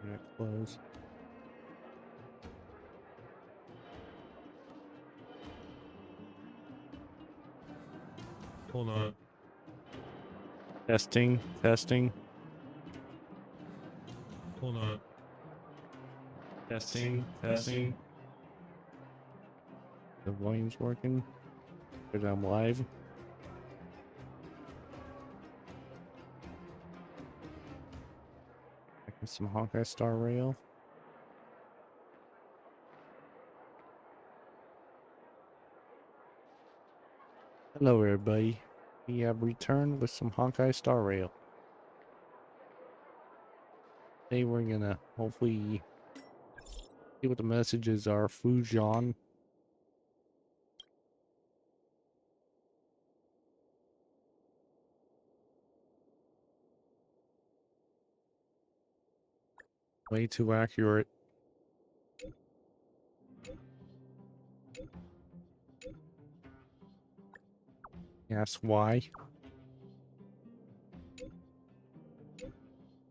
Gonna close. Hold on. Testing, testing, Hold on. testing, testing. The volume's working. But I'm live. Making some Honkai Star Rail. Hello, everybody. We have returned with some Honkai Star Rail. Today we're gonna hopefully see what the messages are. Fujian. Way too accurate. Yes, why?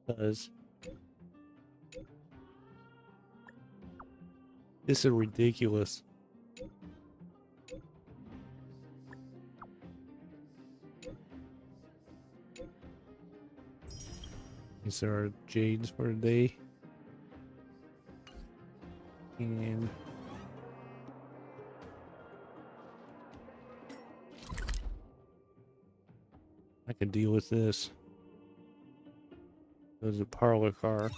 Because this is ridiculous. These are jades for the day. And I can deal with this. There's a parlor car.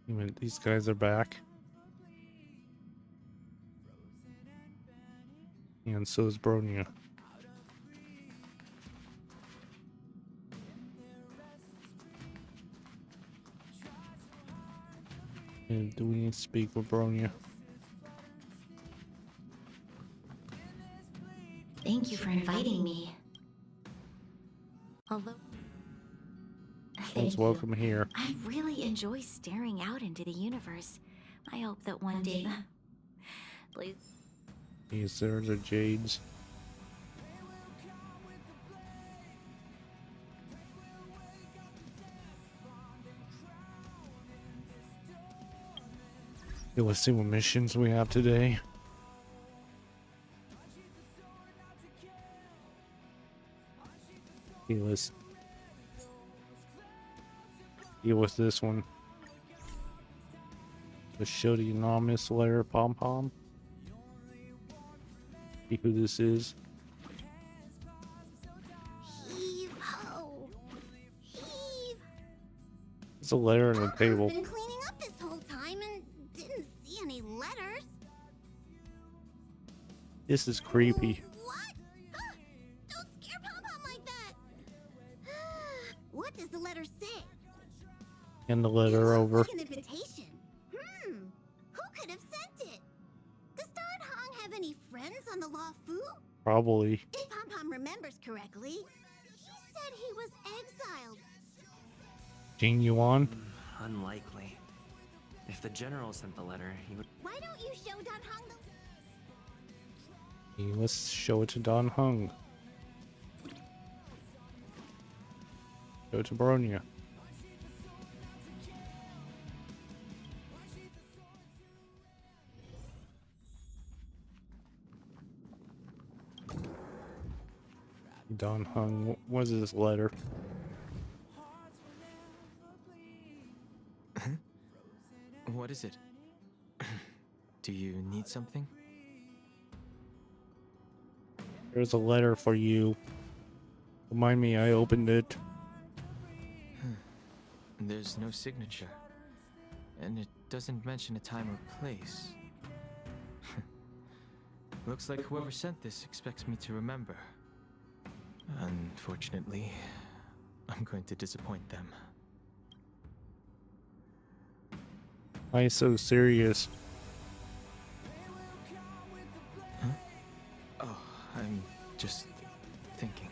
Even these guys are back. And so is Bronya. And do we need to speak with Bronya? Thank you for inviting me. Although, Let's welcome here. I really enjoy staring out into the universe. I hope that one day, please. These there's are jades. Okay, let's see what missions we have today. Okay, let's deal with this one. Let's show the anonymous letter Pom Pom. See who this is. Heave ho, heave. It's a letter on the table. I've been cleaning up this whole time and didn't see any letters. This is creepy. What? Don't scare Pom Pom like that. What does the letter say? Hand the letter It over. looks like an invitation. Who could have sent it? Does Don Hong have any friends on the Law Fu? Probably. If Pom Pom remembers correctly, he said he was exiled. Jing Yuan. Unlikely. If the general sent the letter, he would. Why don't you show Don Hong the... Okay, let's show it to Don Hung. Show it to Bronya. Don Hung, what is this letter? What is it? Do you need something? There's a letter for you. Remind me, I opened it. There's no signature. And it doesn't mention a time or place. Looks like whoever sent this expects me to remember. Unfortunately, I'm going to disappoint them. Why are you so serious? Huh? Oh, I'm just thinking.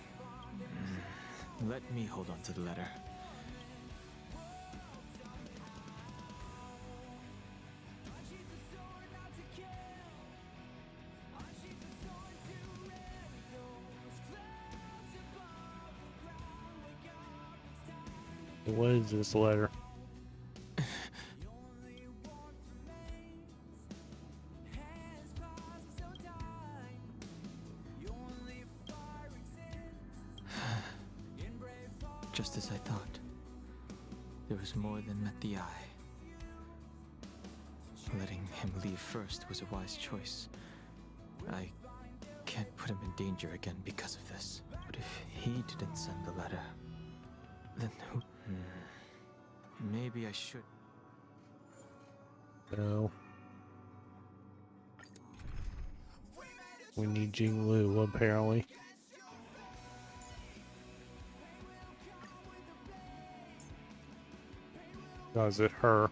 Let me hold on to the letter. What is this letter? Just as I thought. There was more than met the eye. Letting him leave first was a wise choice. I can't put him in danger again because of this. But if he didn't send the letter, then who? Maybe I should. No. We need Jinglu, apparently. Was it her?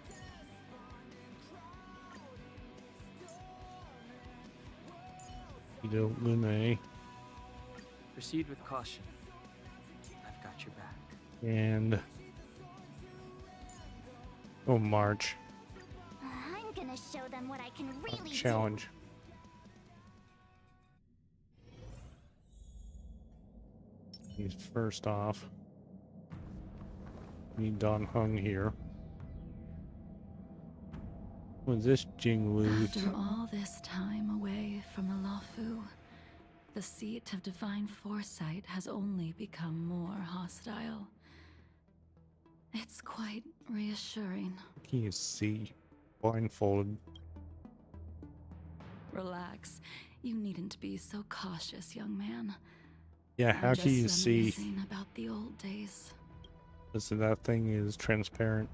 You know, Lune. Proceed with caution. I've got your back. And oh, March. I'm gonna show them what I can really do. Challenge. He's first off. Need Don Hung here. Was this Jinglu? After all this time away from the Luofu, the seat of divine foresight has only become more hostile. It's quite reassuring. Can you see? Blindfolded. Relax. You needn't be so cautious, young man. Yeah, I'm how can you just see? reminiscing about the old days. Listen, that thing is transparent.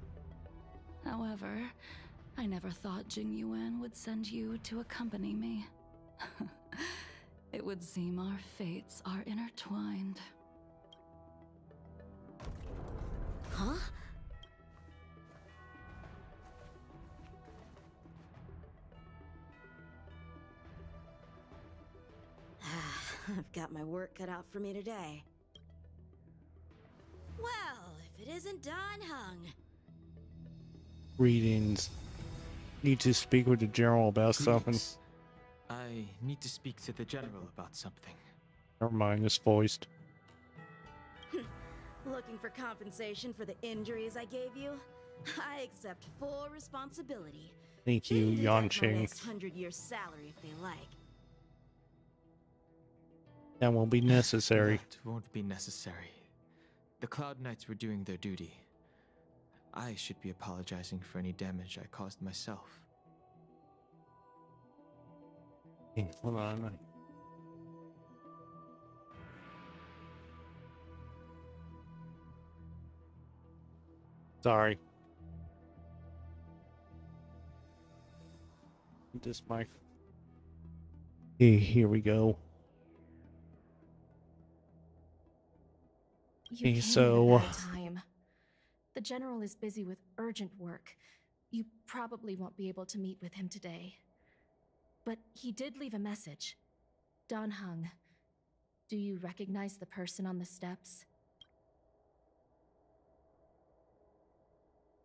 However, I never thought Jing Yuan would send you to accompany me. It would seem our fates are intertwined. Huh? I've got my work cut out for me today. Well, if it isn't Don Hung. Greetings. Need to speak with the general about something. Greetings. I need to speak to the general about something. Never mind, it's voiced. Looking for compensation for the injuries I gave you? I accept full responsibility. Thank you, They can deduct my Yanqing. next 100 years salary if they like. That won't be necessary. That won't be necessary. The Cloud Knights were doing their duty. I should be apologizing for any damage I caused myself. Hey, hold on. Sorry. This mic. Hey, here we go. You Okay, came so- at a bad time. The general is busy with urgent work. You probably won't be able to meet with him today. But he did leave a message. Don Hung, do you recognize the person on the steps?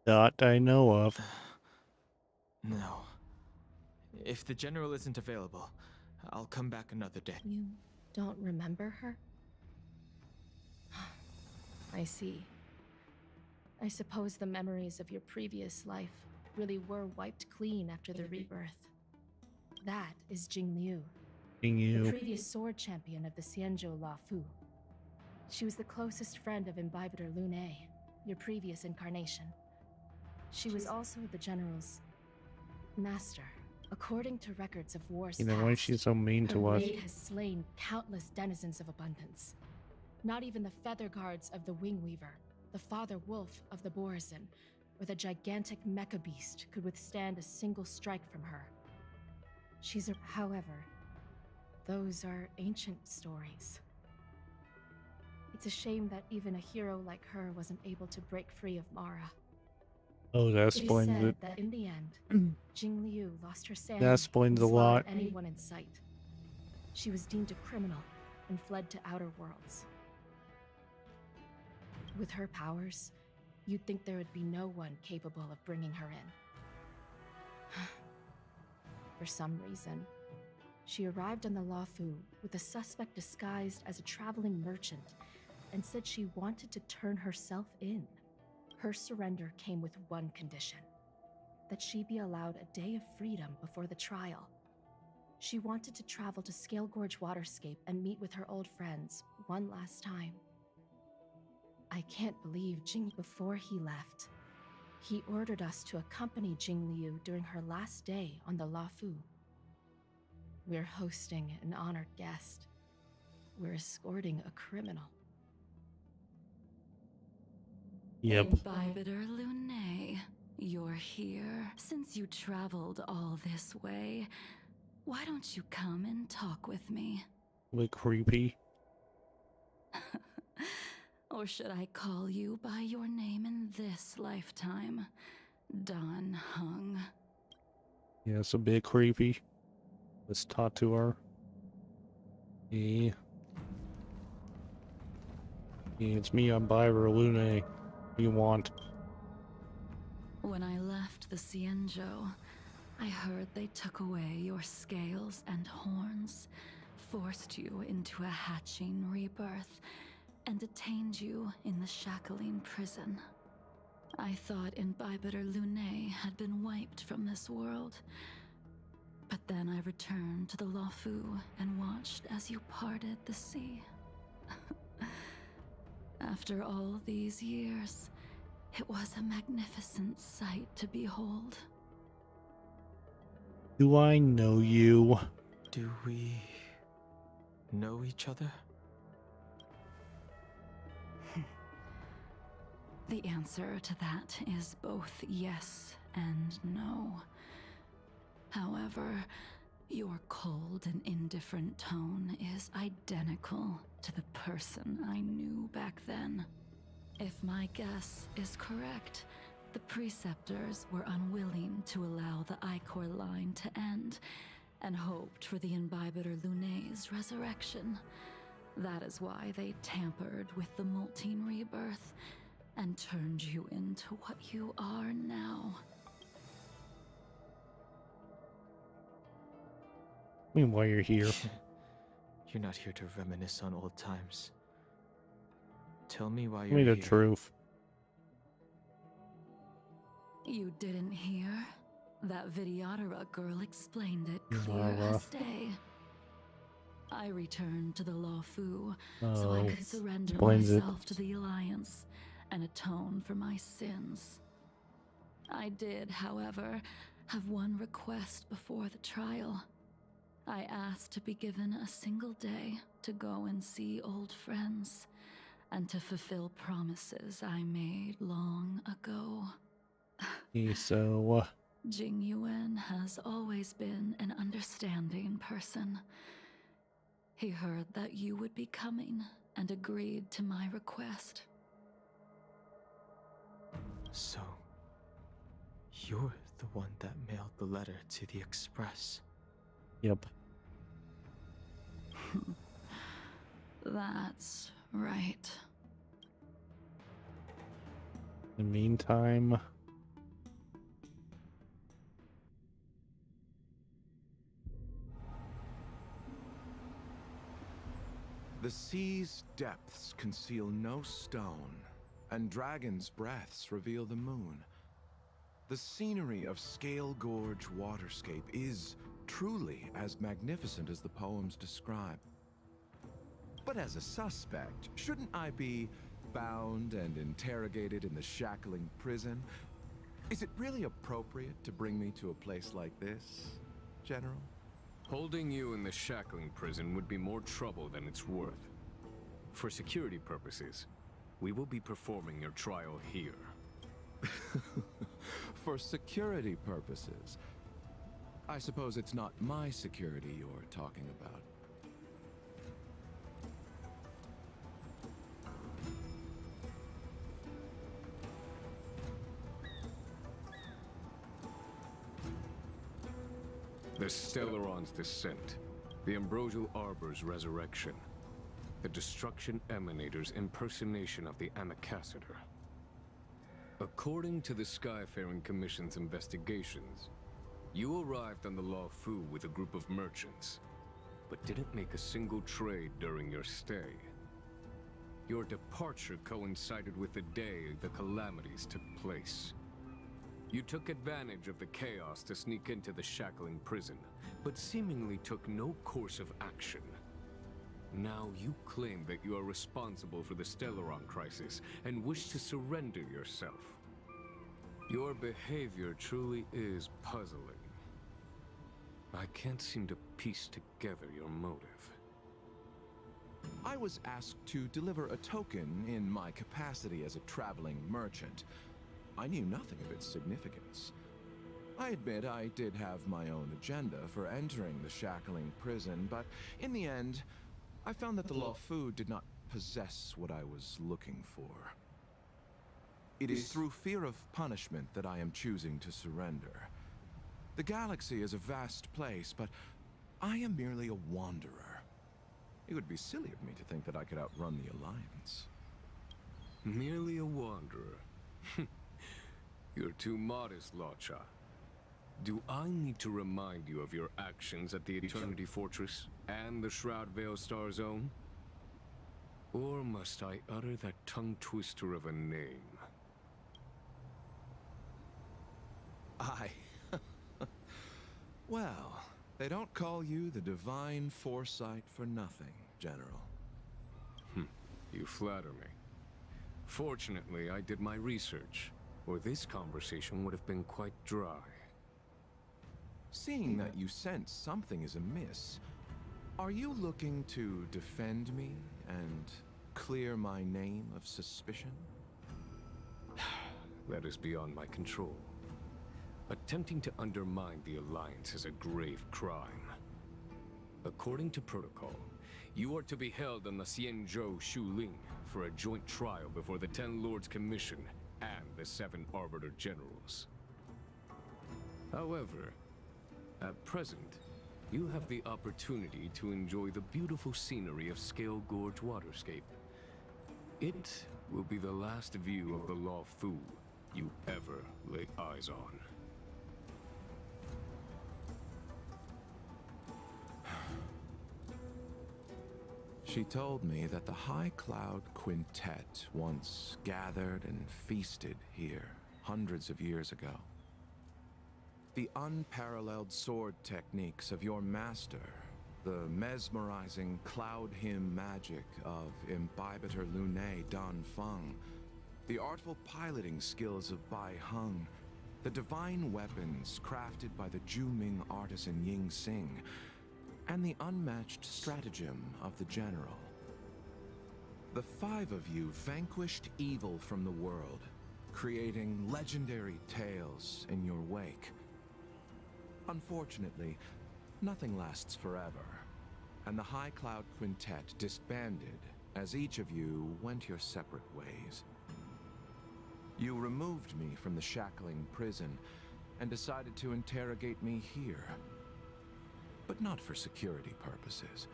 That I know of. No. If the general isn't available, I'll come back another day. You don't remember her? I see. I suppose the memories of your previous life really were wiped clean after the rebirth. That is Jing Liu, Being the you. previous sword champion of the Xianzhou Luofu. She was the closest friend of Imbibitor Lune, your previous incarnation. She was also the general's master. According to records of wars You know why past, she's so mean her to us? raid has slain countless denizens of abundance. Not even the feather guards of the Wing Weaver, the father wolf of the Borazin, or the gigantic mecha beast could withstand a single strike from her. However, those are ancient stories. It's a shame that even a hero like her wasn't able to break free of Mara. Oh, that It is explains said it. that in the end, Jing Liu lost her sanity. That explains and a lot. slaughtered anyone in sight. She was deemed a criminal and fled to outer worlds. With her powers, you'd think there would be no one capable of bringing her in. For some reason, she arrived on the Luofu with a suspect disguised as a traveling merchant and said she wanted to turn herself in. Her surrender came with one condition: that she be allowed a day of freedom before the trial. She wanted to travel to Scale Gorge Waterscape and meet with her old friends one last time. I can't believe before he left, he ordered us to accompany Jingliu during her last day on the Lafu. We're hosting an honored guest. We're escorting a criminal. Yep. Imbibiter Lunae, you're here. Since you traveled all this way, why don't you come and talk with me? A bit creepy. Or should I call you by your name in this lifetime? Dan Hung. Yeah, it's a bit creepy. Let's talk to her. Yeah. Yeah, it's me, I'm Byver Lune. What do you want? When I left the Cienjo, I heard they took away your scales and horns, forced you into a hatching rebirth, and detained you in the Shackling prison. I thought Imbibiter Lunae had been wiped from this world. But then I returned to the Lafu and watched as you parted the sea. After all these years, it was a magnificent sight to behold. Do I know you? Do we know each other? The answer to that is both yes and no. However, your cold and indifferent tone is identical to the person I knew back then. If my guess is correct, the Preceptors were unwilling to allow the Ichor line to end, and hoped for the Imbibiter Lunae's resurrection. That is why they tampered with the molting rebirth, and turned you into what you are now. I mean, while you're here. You're not here to reminisce on old times. Tell me why Tell you're me the here. truth. You didn't hear? That Vidyadhara girl explained it clear Vidyadhara. as day. I returned to the Lafu so I Oh, could surrender explains it. myself to the Alliance and atone for my sins. I did, however, have one request before the trial. I asked to be given a single day to go and see old friends, and to fulfill promises I made long ago. Okay, so, Jing Yuan has always been an understanding person. He heard that you would be coming and agreed to my request. So, you're the one that mailed the letter to the Express. yep. That's right. In the meantime, The sea's depths conceal no stone, and dragons' breaths reveal the moon. The scenery of Scale Gorge Waterscape is truly as magnificent as the poems describe. But as a suspect, shouldn't I be bound and interrogated in the Shackling prison? Is it really appropriate to bring me to a place like this, General? Holding you in the Shackling prison would be more trouble than it's worth. For security purposes, we will be performing your trial here. For security purposes. I suppose it's not my security you're talking about. The Stellaron's descent, the Ambrosial Arbor's resurrection, the Destruction Emanator's impersonation of the Amicassator. According to the Skyfaring Commission's investigations, you arrived on the Lafu with a group of merchants, but didn't make a single trade during your stay. Your departure coincided with the day the calamities took place. You took advantage of the chaos to sneak into the shackling prison, but seemingly took no course of action. Now you claim that you are responsible for the Stellaron crisis and wish to surrender yourself. Your behavior truly is puzzling. I can't seem to piece together your motive. I was asked to deliver a token in my capacity as a traveling merchant. I knew nothing of its significance. I admit I did have my own agenda for entering the shackling prison, but in the end, I found that the Luofu did not possess what I was looking for. It is through fear of punishment that I am choosing to surrender. The galaxy is a vast place, but I am merely a wanderer. It would be silly of me to think that I could outrun the Alliance. Merely a wanderer? You're too modest, Locha. Do I need to remind you of your actions at the Eternity Fortress and the Shroud Veil Star Zone? Or must I utter that tongue twister of a name? Well, they don't call you the Divine Foresight for nothing, General. You flatter me. Fortunately, I did my research, or this conversation would have been quite dry. Seeing that you sense something is amiss, are you looking to defend me and clear my name of suspicion? That is beyond my control. Attempting to undermine the Alliance is a grave crime. According to protocol, you are to be held on the Xianzhou Shuling for a joint trial before the Ten Lords Commission and the 7 Arbiter Generals. However, at present, you have the opportunity to enjoy the beautiful scenery of Scale Gorge Waterscape. It will be the last view of the Luofu you ever lay eyes on. She told me that the High Cloud Quintet once gathered and feasted here hundreds of years ago. The unparalleled sword techniques of your master, the mesmerizing cloud hymn magic of Imbibitor Lunae Dan Feng, the artful piloting skills of Bai Heng, the divine weapons crafted by the Juming artisan Ying Xing, and the unmatched stratagem of the General. The 5 of you vanquished evil from the world, creating legendary tales in your wake. Unfortunately, nothing lasts forever, and the High Cloud Quintet disbanded as each of you went your separate ways. You removed me from the shackling prison and decided to interrogate me here. But not for security purposes.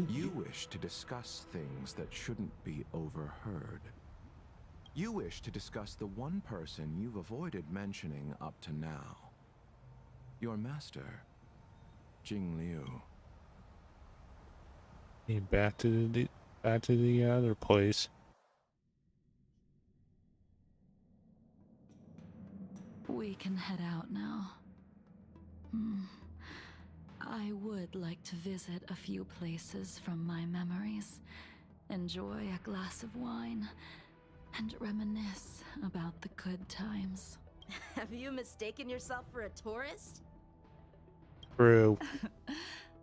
You wish to discuss things that shouldn't be overheard. You wish to discuss the one person you've avoided mentioning up to now. Your master, Jing Liu. Hey, back to the other place. We can head out now. I would like to visit a few places from my memories, enjoy a glass of wine, and reminisce about the good times. Have you mistaken yourself for a tourist? True.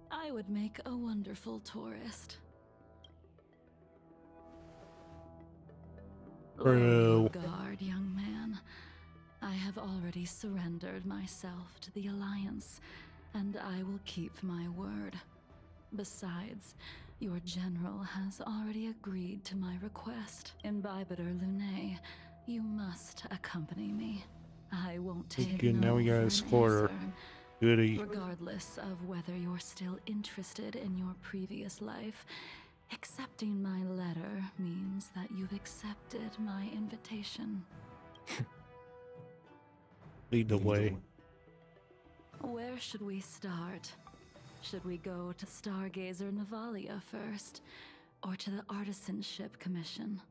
I would make a wonderful tourist. True. Lower your guard, young man. I have already surrendered myself to the Alliance, and I will keep my word. Besides, your general has already agreed to my request. Imbibitor Lunae, you must accompany me. I won't take Good, no now we for gotta an escort her. answer. Goody. Regardless of whether you're still interested in your previous life, accepting my letter means that you've accepted my invitation. Lead the way. Where should we start? Should we go to Stargazer Navalia first? or to the Artisanship Commission.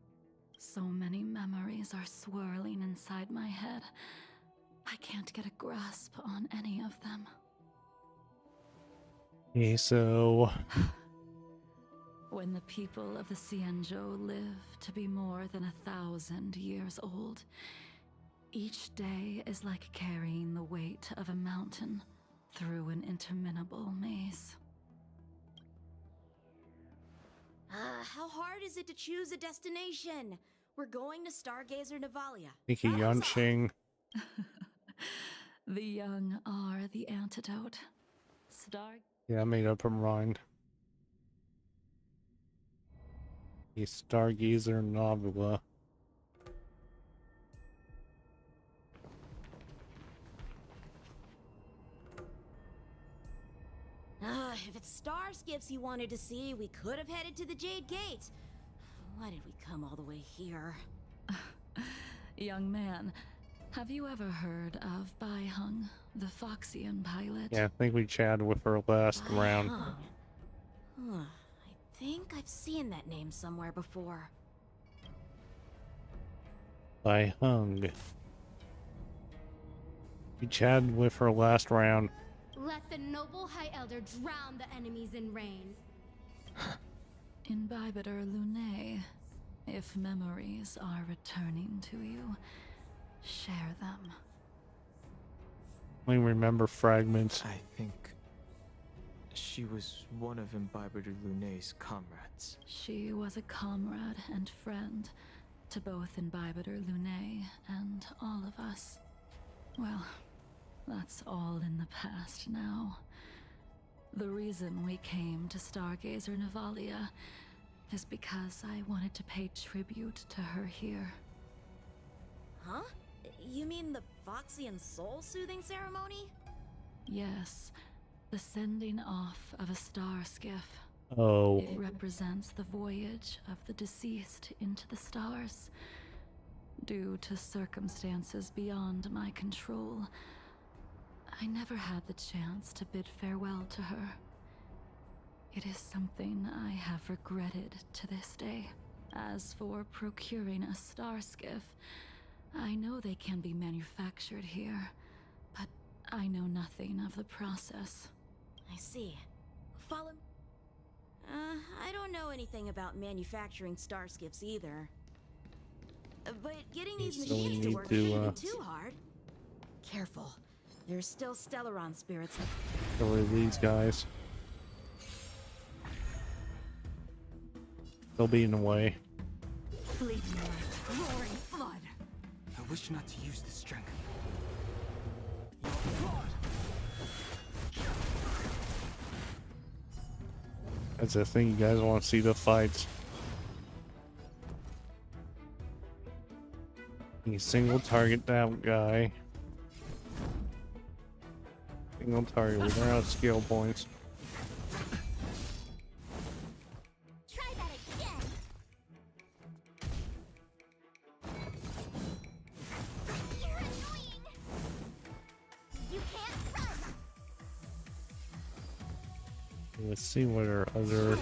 So many memories are swirling inside my head. I can't get a grasp on any of them. Okay, so When the people of the Cienjo live to be more than 1,000 years old, each day is like carrying the weight of a mountain through an interminable maze. How hard is it to choose a destination? We're going to Stargazer Navalia. Nikki Yunxing. The young are the antidote. Yeah, I made up her mind. A Stargazer Novula. If it's star skiffs you wanted to see, we could have headed to the Jade Gate. Why did we come all the way here? Young man, have you ever heard of Bai Hung, the Foxian pilot? Yeah, I think we chatted with her last round. I think I've seen that name somewhere before. By Hung. We chatted with her last round. Let the noble High Elder drown the enemies in rain. Imbibiter Lunae, if memories are returning to you, share them. We remember fragments. I think she was one of Imbibiter Lunae's comrades. She was a comrade and friend to both Imbibiter Lunae and all of us. Well, that's all in the past now. The reason we came to Stargazer Navalia is because I wanted to pay tribute to her here. Huh? You mean the Foxian soul-soothing ceremony? Yes, the sending off of a star skiff. Oh. It represents the voyage of the deceased into the stars. Due to circumstances beyond my control, I never had the chance to bid farewell to her. It is something I have regretted to this day. As for procuring a star skiff, I know they can be manufactured here, but I know nothing of the process. I see. Follow. I don't know anything about manufacturing star skiffs either. But getting these So we machines to need work to, shouldn't be too hard. Careful. There's still Stellaron spirits. Get rid of these guys. They'll be in the way. Fleeting light, roaring flood. I wish not to use this strength. That's the thing, you guys want to see the fights. You single target that guy. Single target, we don't have skill points. Try that again. You're annoying. You can't run. Let's see what our other...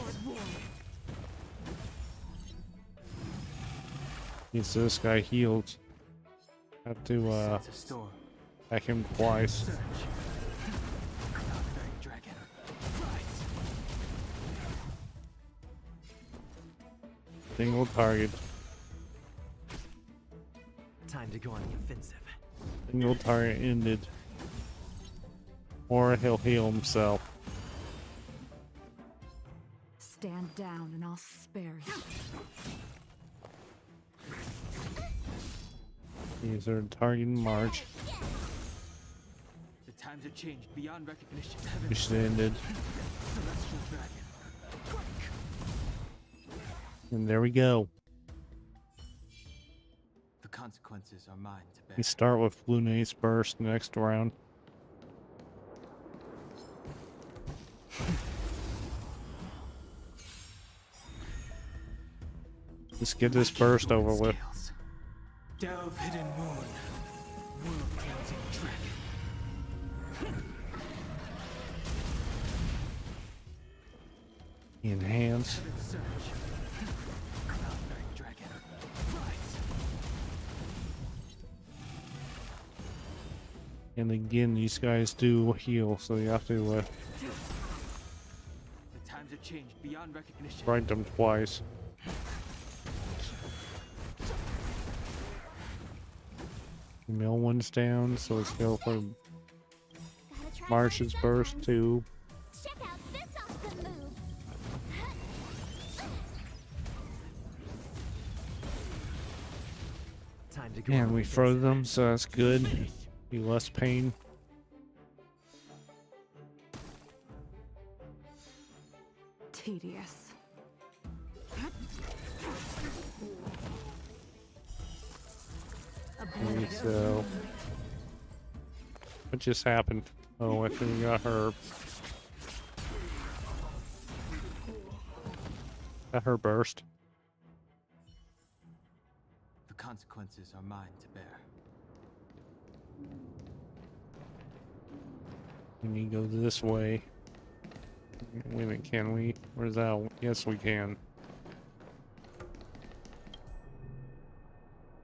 Yes, this guy healed. Have to Sense a storm. attack him twice. Dragon. Single target. Time to go on the offensive. Single target ended. Or he'll heal himself. Stand down and I'll spare you. These are targeting March. The times have changed beyond recognition. Mission ended. Celestial dragon. And there we go. The consequences are mine to bear. We start with Lunae's burst next round. Let's get this burst over with. Delve hidden moon. World cleansing dragon. Enhance. Heaven surge. And again, these guys do heal, so you have to The times have changed beyond recognition. ride them twice. Mill one's down, so let's go for Gotta try Marsh's one burst sometime. too. Check out this awesome move. Time to go And on we the froze offensive. them, so that's good. Be less pain. Tedious. Okay, so what just happened? Oh, I think we got her. Got her burst. The consequences are mine to bear. We need to go this way. Wait a minute, can we? Where's that? Yes, we can.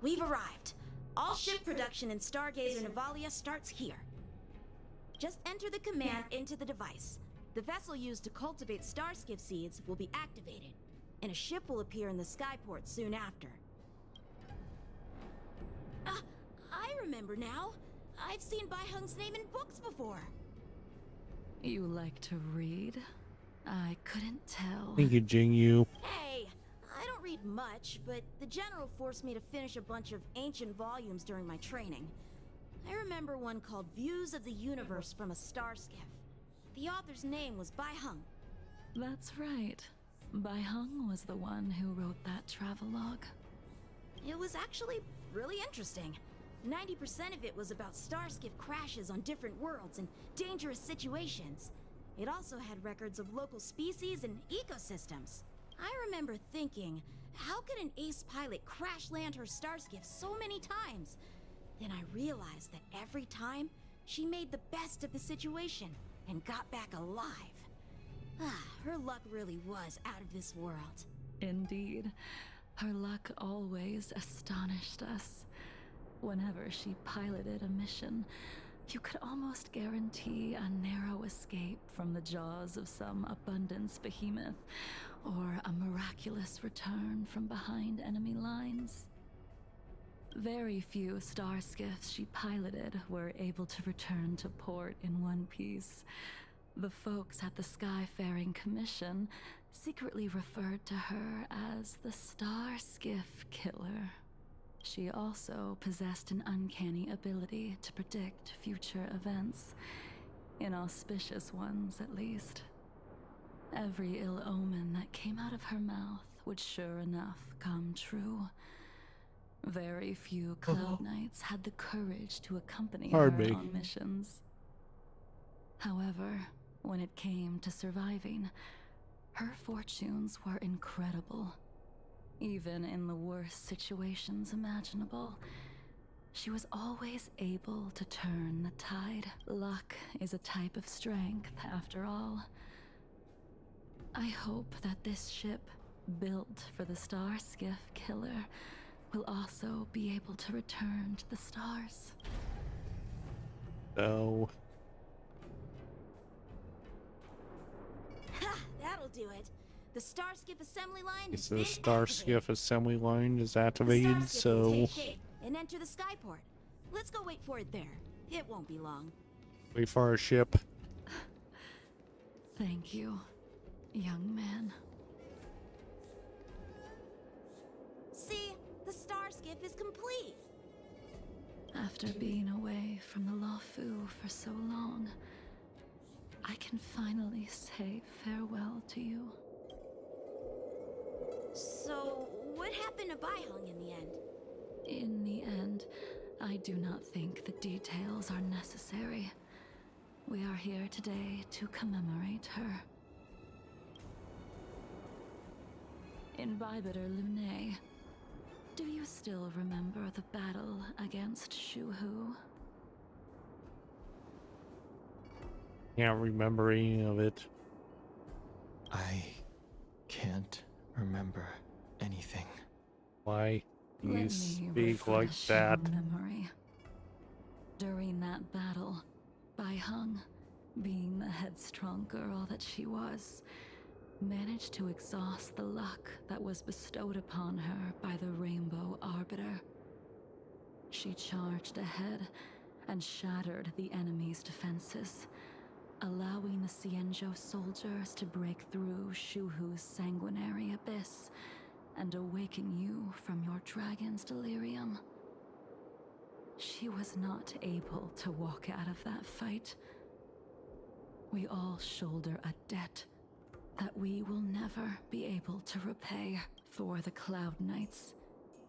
We've arrived. All ship production in Stargazer Navalia starts here. Just enter the command into the device. The vessel used to cultivate starskiff seeds will be activated, and a ship will appear in the skyport soon after. I remember now. I've seen Bai Hung's name in books before. You like to read? I couldn't tell. Thank you, Jingyu. Hey, I don't read much, but the General forced me to finish a bunch of ancient volumes during my training. I remember one called Views of the Universe from a Starskiff. The author's name was Bai Hung. That's right. Bai Hung was the one who wrote that travelogue. It was actually really interesting. 90% of it was about starskiff crashes on different worlds and dangerous situations. It also had records of local species and ecosystems. I remember thinking, how could an ace pilot crash land her starskiff so many times? Then I realized that every time, she made the best of the situation and got back alive. Her luck really was out of this world. Indeed. Her luck always astonished us. Whenever she piloted a mission, you could almost guarantee a narrow escape from the jaws of some abundance behemoth, or a miraculous return from behind enemy lines. Very few starskiffs she piloted were able to return to port in one piece. The folks at the Skyfaring Commission secretly referred to her as the Starskiff Killer. She also possessed an uncanny ability to predict future events, inauspicious ones at least. Every ill omen that came out of her mouth would sure enough come true. Very few Cloud Knights had the courage to accompany her Pardon me. on missions. However, when it came to surviving, her fortunes were incredible. Even in the worst situations imaginable, she was always able to turn the tide. Luck is a type of strength, after all. I hope that this ship, built for the Starskiff Killer, will also be able to return to the stars. So, Ha! That'll do it. The Starskiff assembly line it's has the been Starskiff assembly line is activated. The activated, Starskiff will so take shape and enter the skyport. Let's go wait for it there. It won't be long. wait for our ship. Thank you, young man. See, the Starskiff is complete. After being away from the Luofu for so long, I can finally say farewell to you. So, what happened to Bai Hung in the end? In the end, I do not think the details are necessary. We are here today to commemorate her. In Bibiter Lune, do you still remember the battle against Shuhu? Can't remember any of it. I can't remember anything. Why do Let you me speak like refresh that? your memory. During that battle, Bai Hung, being the headstrong girl that she was, managed to exhaust the luck that was bestowed upon her by the Rainbow Arbiter. She charged ahead and shattered the enemy's defenses, allowing the Xianzhou soldiers to break through Shuhu's sanguinary abyss and awaken you from your dragon's delirium. She was not able to walk out of that fight. We all shoulder a debt that we will never be able to repay. For the Cloud Knights,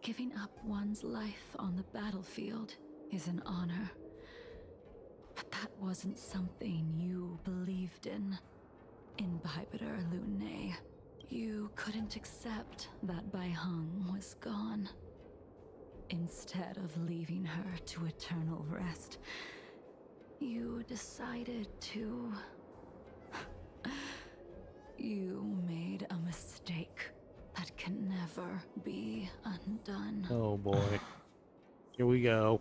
giving up one's life on the battlefield is an honor. But that wasn't something you believed in. Inhibitor Lune, you couldn't accept that Bai Hung was gone. Instead of leaving her to eternal rest, you decided to... You made a mistake that can never be undone. Oh boy. Here we go.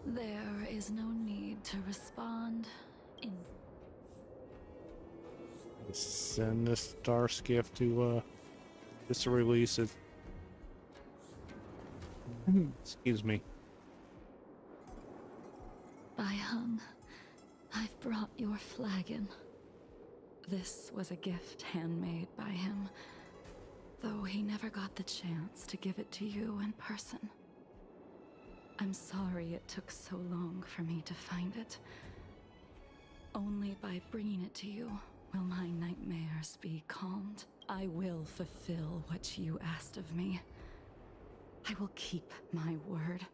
There is no need to respond in... Send this star skiff to just to release it. Excuse me. Bai Hung, I've brought your flagon. This was a gift handmade by him, though he never got the chance to give it to you in person. I'm sorry it took so long for me to find it. Only by bringing it to you will my nightmares be calmed. I will fulfill what you asked of me. I will keep my word.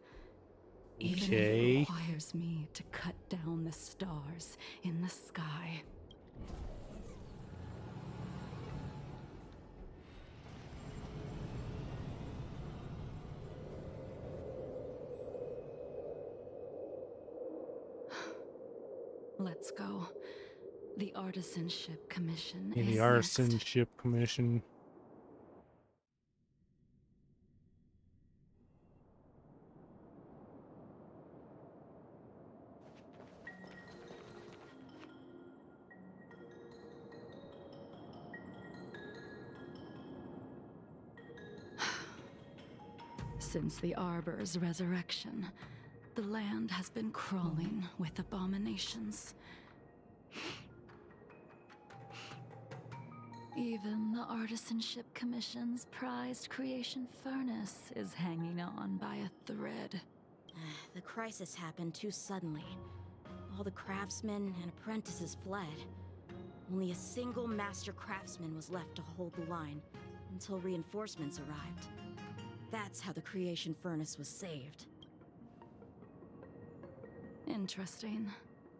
Even if it requires me to cut down the stars in the sky. Let's go. The Artisanship Commission is The Artisanship Commission. Since the Arbor's resurrection, the land has been crawling with abominations. Even the Artisanship Commission's prized creation furnace is hanging on by a thread. The crisis happened too suddenly. All the craftsmen and apprentices fled. Only a single master craftsman was left to hold the line until reinforcements arrived. That's how the creation furnace was saved. Interesting.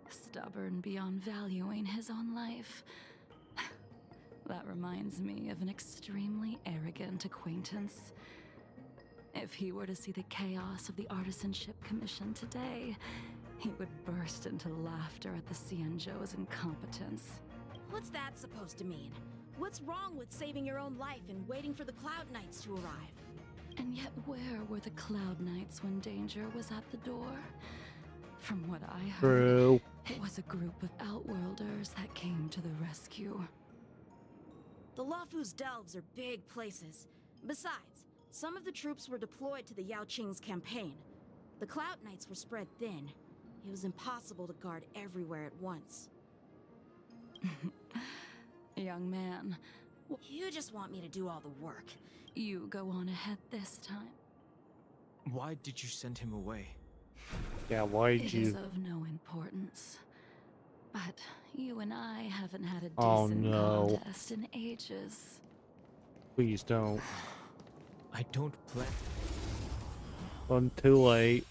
Stubborn beyond valuing his own life. That reminds me of an extremely arrogant acquaintance. If he were to see the chaos of the Artisanship Commission today, he would burst into laughter at the Xianzhou's incompetence. What's that supposed to mean? What's wrong with saving your own life and waiting for the Cloud Knights to arrive? And yet where were the Cloud Knights when danger was at the door? From what I heard, it was a group of Outworlders that came to the rescue. The Luofu's delves are big places. Besides, some of the troops were deployed to the Yao Qing's campaign. The Cloud Knights were spread thin. It was impossible to guard everywhere at once. Young man, you just want me to do all the work. You go on ahead this time. Why did you send him away? Yeah, why did you... It is of no importance. But you and I haven't had a decent contest in ages. Please don't. I don't plan... I'm too late.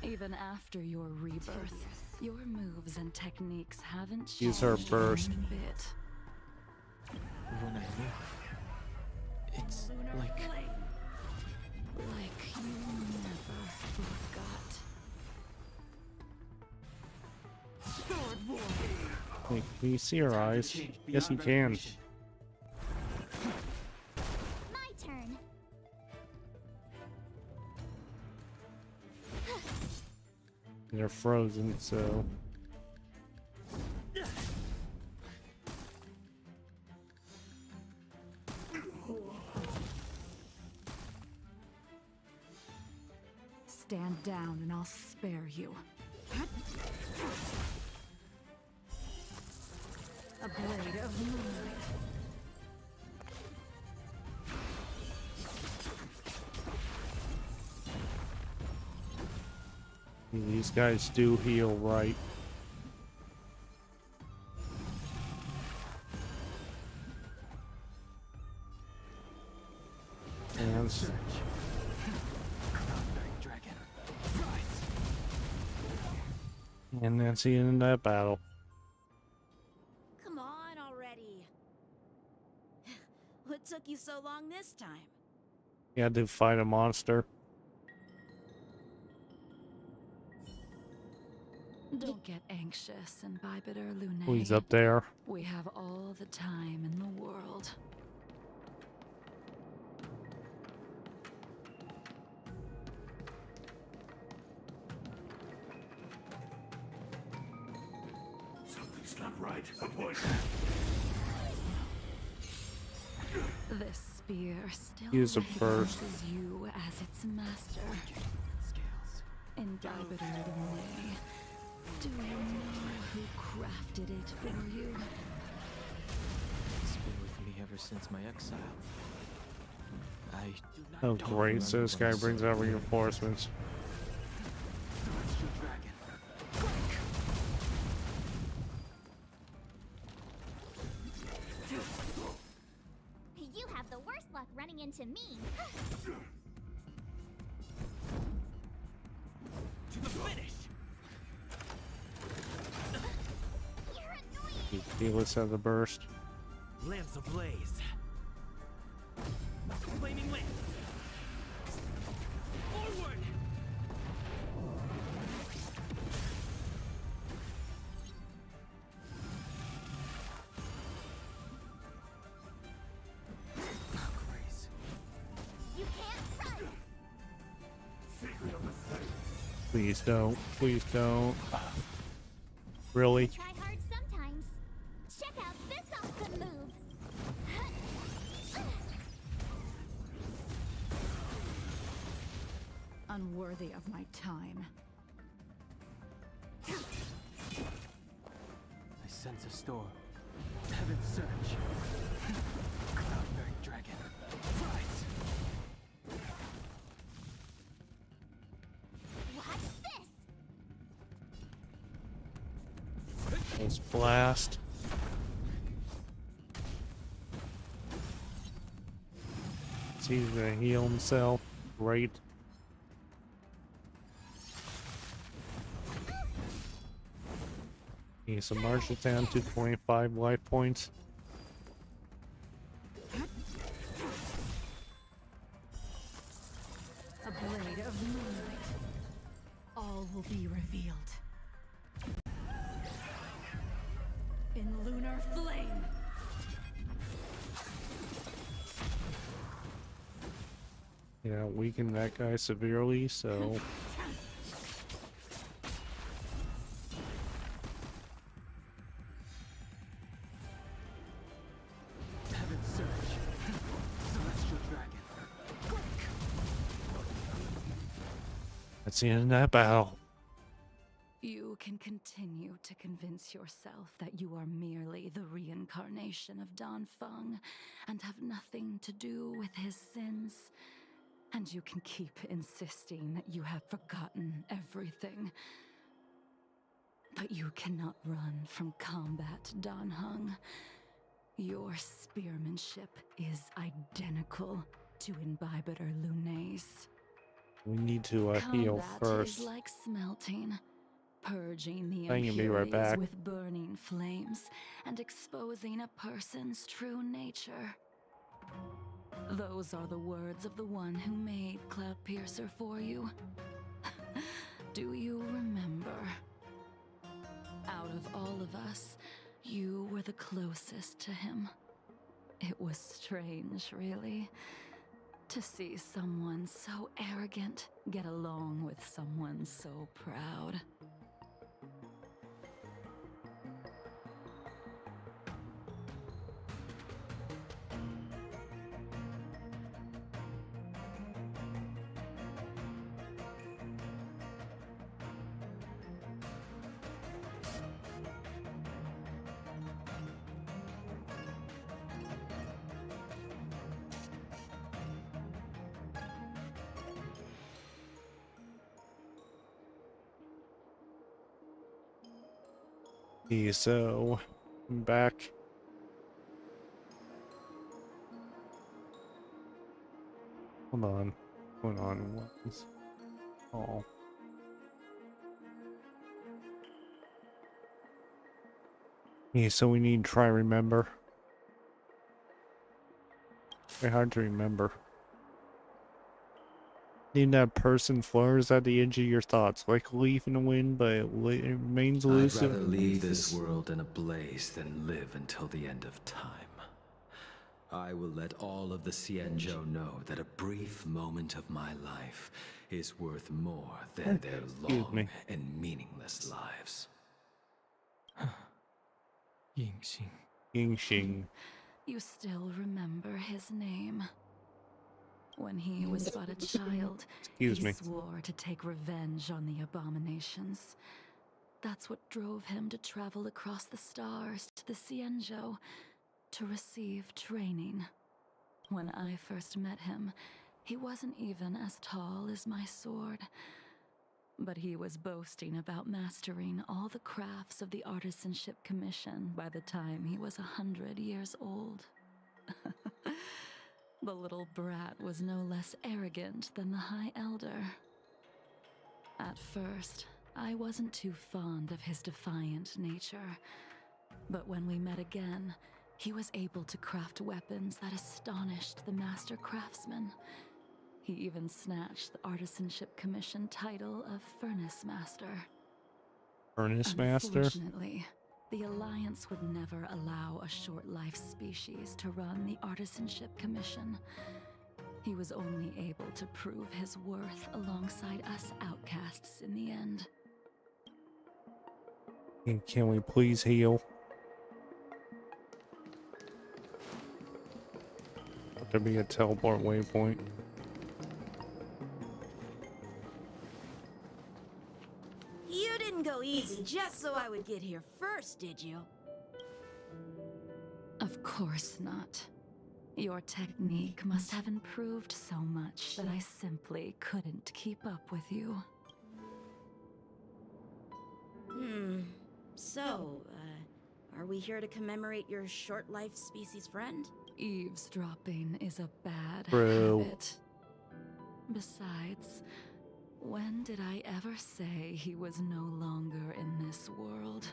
Even after your rebirth, your moves and techniques haven't changed. Use her burst. One bit. When I move, it's like you never forgot. Wait, can you see her eyes? Yes, you can. My turn. They're frozen, so. Stand down and I'll spare you. A blade of moonlight. These guys do heal right. And that's the end of that battle. Come on already. What took you so long this time? You had to fight a monster. Don't get anxious, Imbibitor Lunae. Oh, he's up there. We have all the time in the world. Something's not right. A poison. This spear still Use a burst. recognizes you as its master. Imbibitor Lunae. Do you know who crafted it for you? It's been with me ever since my exile. Oh, great. So this guy brings out reinforcements. You have the worst luck running into me. To the finish! Felix has a burst. Lance ablaze. Flaming lance. Forward! Grace. You can't run. Secret of the saint. Please don't. Please don't. Really? Try hard sometimes. Check out this awesome move. Unworthy of my time. I sense a storm. Heaven's surge. Cloud-bearing dragon. Rise! Watch this. Let's blast. See, he's gonna heal himself. Great. He's submerged it down 2.5 life points. A blade of moonlight. All will be revealed. In lunar flame. Yeah, weakened that guy severely, so. Heaven's surge. Celestial dragon. That's the end of that battle. You can continue to convince yourself that you are merely the reincarnation of Dan Feng and have nothing to do with his sins. And you can keep insisting that you have forgotten everything. But you cannot run from combat, Dan Heng. Your spearmanship is identical to Imbibitor Lunae's. We need to heal Combat first. is like smelting, purging the I can be right impurities back. with burning flames and exposing a person's true nature. Those are the words of the one who made Cloudpiercer for you. Do you remember? Out of all of us, you were the closest to him. It was strange, really, to see someone so arrogant get along with someone so proud. Okay, so I'm back. Hold on. What's going on? What is... Oh. Okay, so we need to try remember. Very hard to remember. Name that person flows at the edge of your thoughts, like a leaf in the wind, but it remains I'd elusive. rather leave this world in a blaze than live until the end of time. I will let all of the Xianzhou know that a brief moment of my life is worth more than their long and meaningless lives. Yingxing. Yingxing. You still remember his name. When he was but a child, he swore to take revenge on the abominations. That's what drove him to travel across the stars to the Xianzhou to receive training. When I first met him, he wasn't even as tall as my sword. But he was boasting about mastering all the crafts of the Artisanship Commission by the time he was 100 years old. The little brat was no less arrogant than the High Elder. At first, I wasn't too fond of his defiant nature. But when we met again, he was able to craft weapons that astonished the Master Craftsman. He even snatched the Artisanship Commission title of Furnace Master. Furnace Master? Unfortunately, the Alliance would never allow a short-life species to run the Artisanship Commission. He was only able to prove his worth alongside us outcasts in the end. Can we please heal? Let there be a teleport waypoint. You didn't go easy just so I would get here first, did you? Of course not. Your technique must have improved so much that I simply couldn't keep up with you. So, are we here to commemorate your short-life species friend? Eavesdropping is a bad Bro. habit. Besides, when did I ever say he was no longer in this world?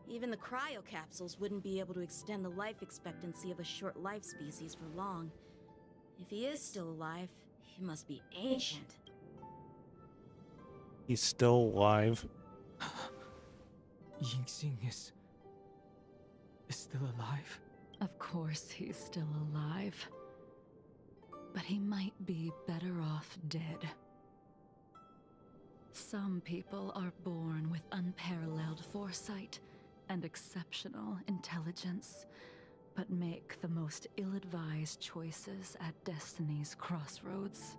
Even the cryocapsules wouldn't be able to extend the life expectancy of a short-life species for long. If he is still alive, he must be ancient. He's still alive. Yingxing is still alive? Of course he's still alive. But he might be better off dead. Some people are born with unparalleled foresight and exceptional intelligence, but make the most ill-advised choices at destiny's crossroads.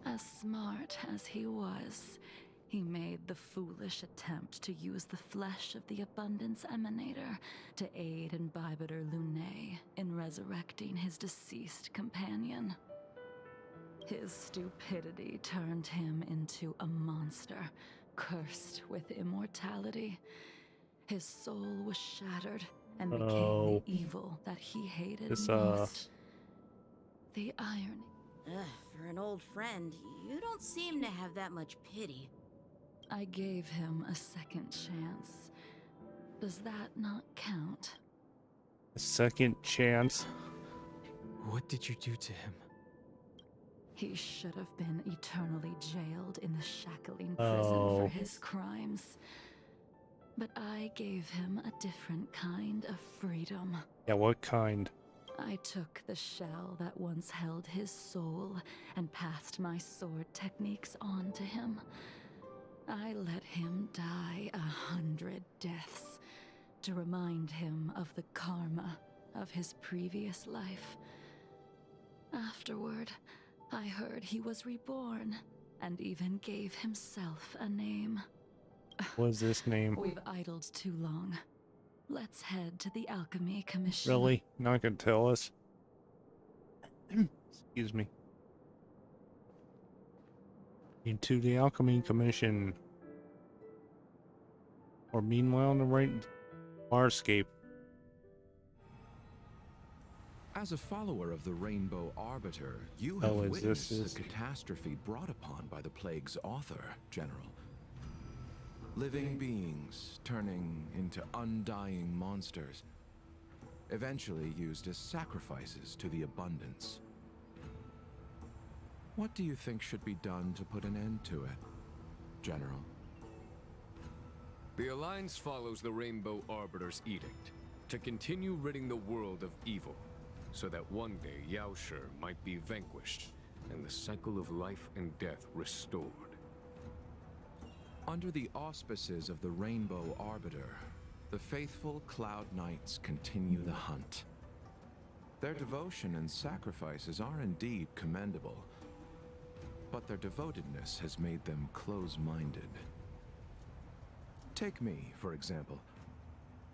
As smart as he was, he made the foolish attempt to use the flesh of the Abundance Emanator to aid Imbibitor Lunae in resurrecting his deceased companion. His stupidity turned him into a monster, cursed with immortality. His soul was shattered and became the evil that he hated most. The irony. For an old friend, you don't seem to have that much pity. I gave him a second chance. Does that not count? A second chance? What did you do to him? He should have been eternally jailed in the shackling prison for his crimes. But I gave him a different kind of freedom. Yeah, what kind? I took the shell that once held his soul and passed my sword techniques on to him. I let him die 100 deaths to remind him of the karma of his previous life. Afterward, I heard he was reborn and even gave himself a name. What is this name? We've idled too long. Let's head to the Alchemy Commission. Really? You're not gonna tell us? Excuse me. Into the Alchemy Commission. Or meanwhile in the right Farscape. As a follower of the Rainbow Arbiter, you Oh, have is this witnessed the catastrophe brought upon by the plague's author, General. Living beings turning into undying monsters, eventually used as sacrifices to the abundance. What do you think should be done to put an end to it, General? The Alliance follows the Rainbow Arbiter's edict to continue ridding the world of evil, so that one day Yaoshi might be vanquished and the cycle of life and death restored. Under the auspices of the Rainbow Arbiter, the faithful Cloud Knights continue the hunt. Their devotion and sacrifices are indeed commendable, but their devotedness has made them close-minded. Take me, for example.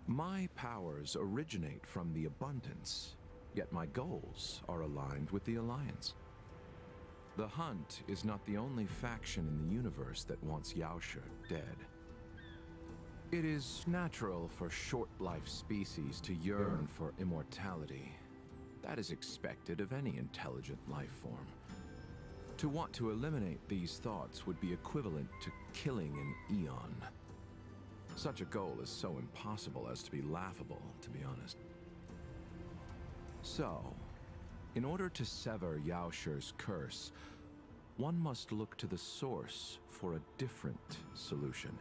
My powers originate from the abundance, yet my goals are aligned with the Alliance. The Hunt is not the only faction in the universe that wants Yaoshi dead. It is natural for short-life species to yearn for immortality. That is expected of any intelligent life form. To want to eliminate these thoughts would be equivalent to killing an eon. Such a goal is so impossible as to be laughable, to be honest. So, in order to sever Yaoshi's curse, one must look to the source for a different solution.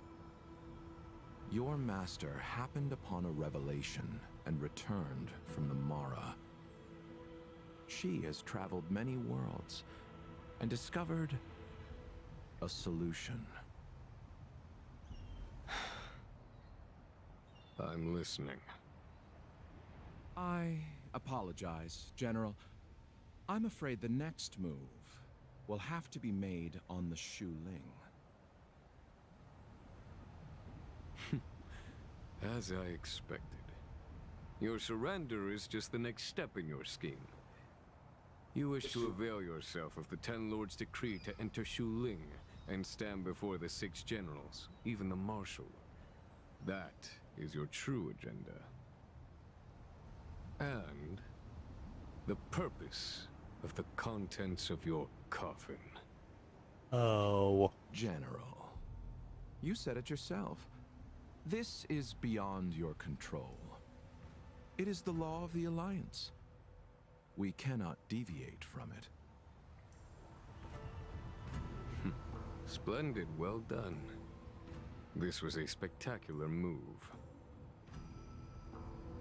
Your master happened upon a revelation and returned from the Mara. She has traveled many worlds and discovered a solution. I'm listening. I apologize, General. I'm afraid the next move will have to be made on the Shu Ling. As I expected. Your surrender is just the next step in your scheme. You wish to avail yourself of the Ten Lords' decree to enter Shu Ling and stand before the 6 generals, even the Marshal. That is your true agenda. And the purpose of the contents of your coffin. Oh. General, you said it yourself. This is beyond your control. It is the law of the Alliance. We cannot deviate from it. Splendid, well done. This was a spectacular move.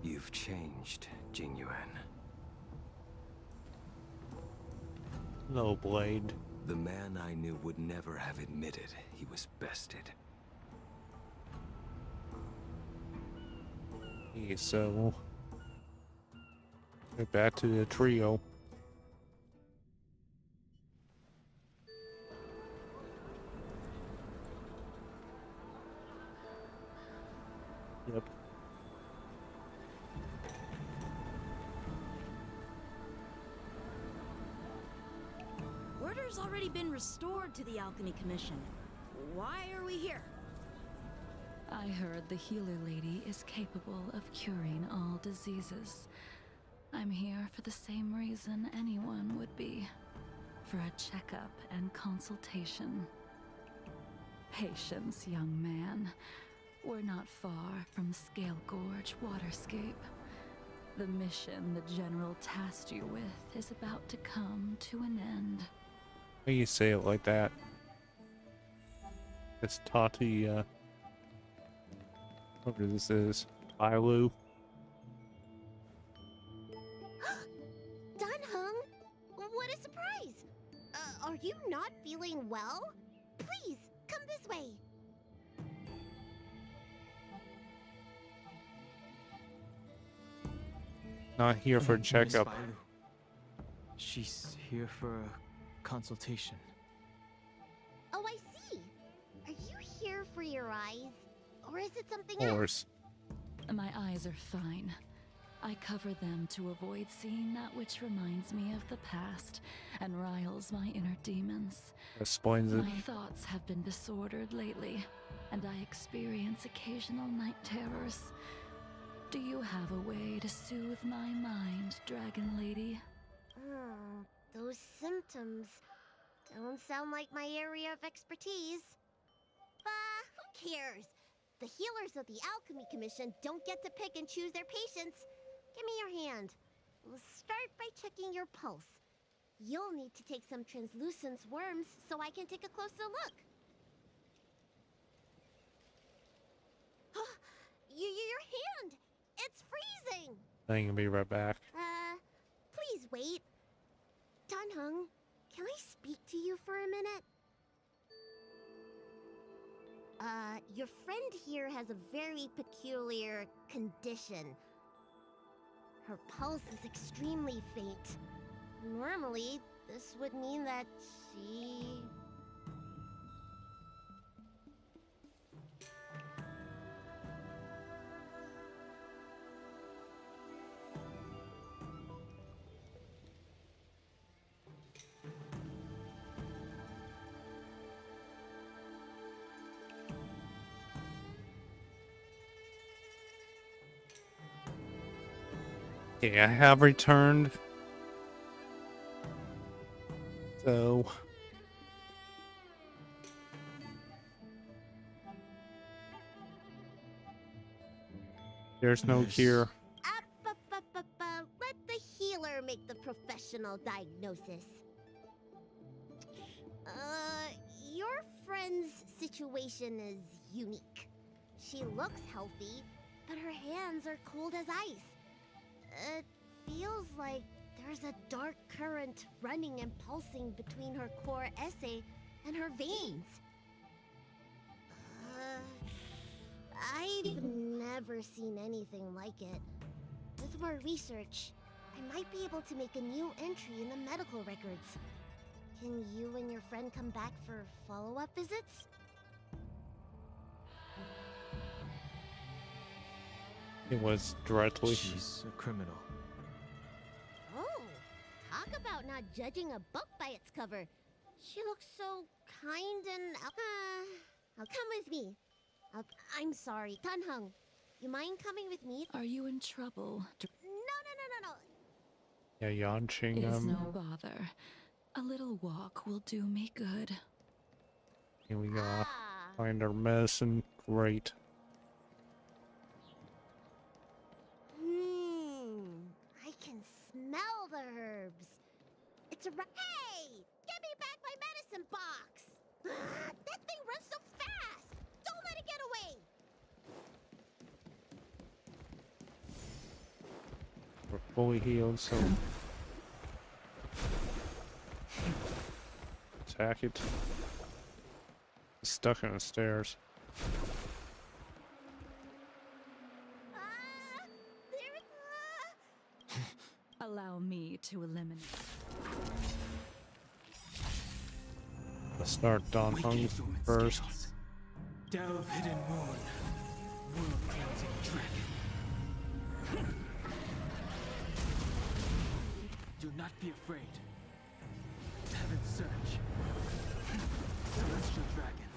You've changed, Jing Yuan. No, Blade. The man I knew would never have admitted he was bested. Okay, so get back to the trio. Yep. Order's already been restored to the Alchemy Commission. Why are we here? I heard the healer lady is capable of curing all diseases. I'm here for the same reason anyone would be. For a checkup and consultation. Patience, young man. We're not far from Scale Gorge Waterscape. The mission the General tasked you with is about to come to an end. Why you say it like that? It's Tati, whatever this is. Ailu. Dunhung, what a surprise! Are you not feeling well? Please, come this way. Not here for a Miss checkup. Bailu. She's here for a consultation. Oh, I see. Are you here for your eyes? Or is it something Of else? course. My eyes are fine. I cover them to avoid seeing that which reminds me of the past and riles my inner demons. Explains it. My thoughts have been disordered lately. and I experience occasional night terrors. Do you have a way to soothe my mind, Dragon Lady? Those symptoms don't sound like my area of expertise. Who cares? The healers of the Alchemy Commission don't get to pick and choose their patients. Give me your hand. We'll start by checking your pulse. You'll need to take some translucence worms so I can take a closer look. Your hand! It's freezing! I'm gonna be right back. Please wait. Danheng, can I speak to you for a minute? Your friend here has a very peculiar condition. Her pulse is extremely faint. Normally, this would mean that she... Okay, I have returned. So there's no cure. Let the healer make the professional diagnosis. Your friend's situation is unique. She looks healthy, but her hands are cold as ice. It feels like there's a dark current running and pulsing between her core esse and her veins. I've never seen anything like it. With more research, I might be able to make a new entry in the medical records. Can you and your friend come back for follow-up visits? It was directly. She's a criminal. Oh, talk about not judging a book by its cover. She looks so kind and... come with me. I'm sorry, Danheng. You mind coming with me? Are you in trouble? No. Yeah, Yanqing. It's no bother. A little walk will do me good. Here we go. Find our medicine. Great. I can smell the herbs. It's a... Hey! Give me back my medicine box! That thing runs so fast! Don't let it get away! We're fully healed, so attack it. It's stuck on the stairs. Allow me to eliminate. Let's start Danheng first. Delve hidden moon. World cleansing dragon. Do not be afraid. Heaven's search. Celestial dragon.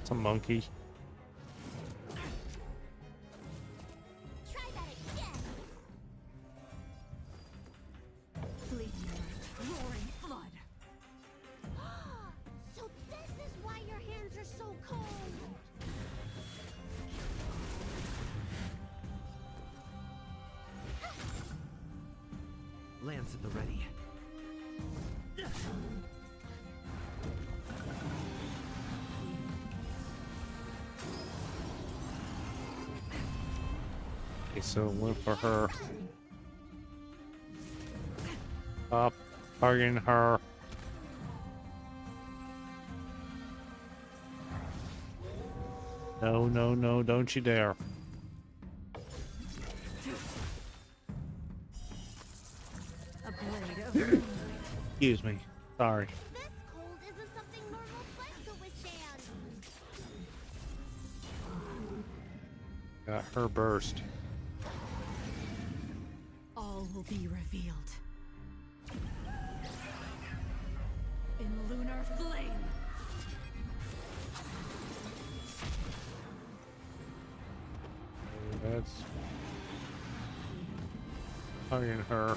It's a monkey. Try that again! Fleeting light, roaring flood. So this is why your hands are so cold! Lance at the ready. Okay, so it went for her. Up, targeting her. No, don't you dare. A blade of moonlight. Excuse me. Sorry. This cold isn't something normal flesh could withstand! Got her burst. All will be revealed. In in lunar flame. That's hugging her.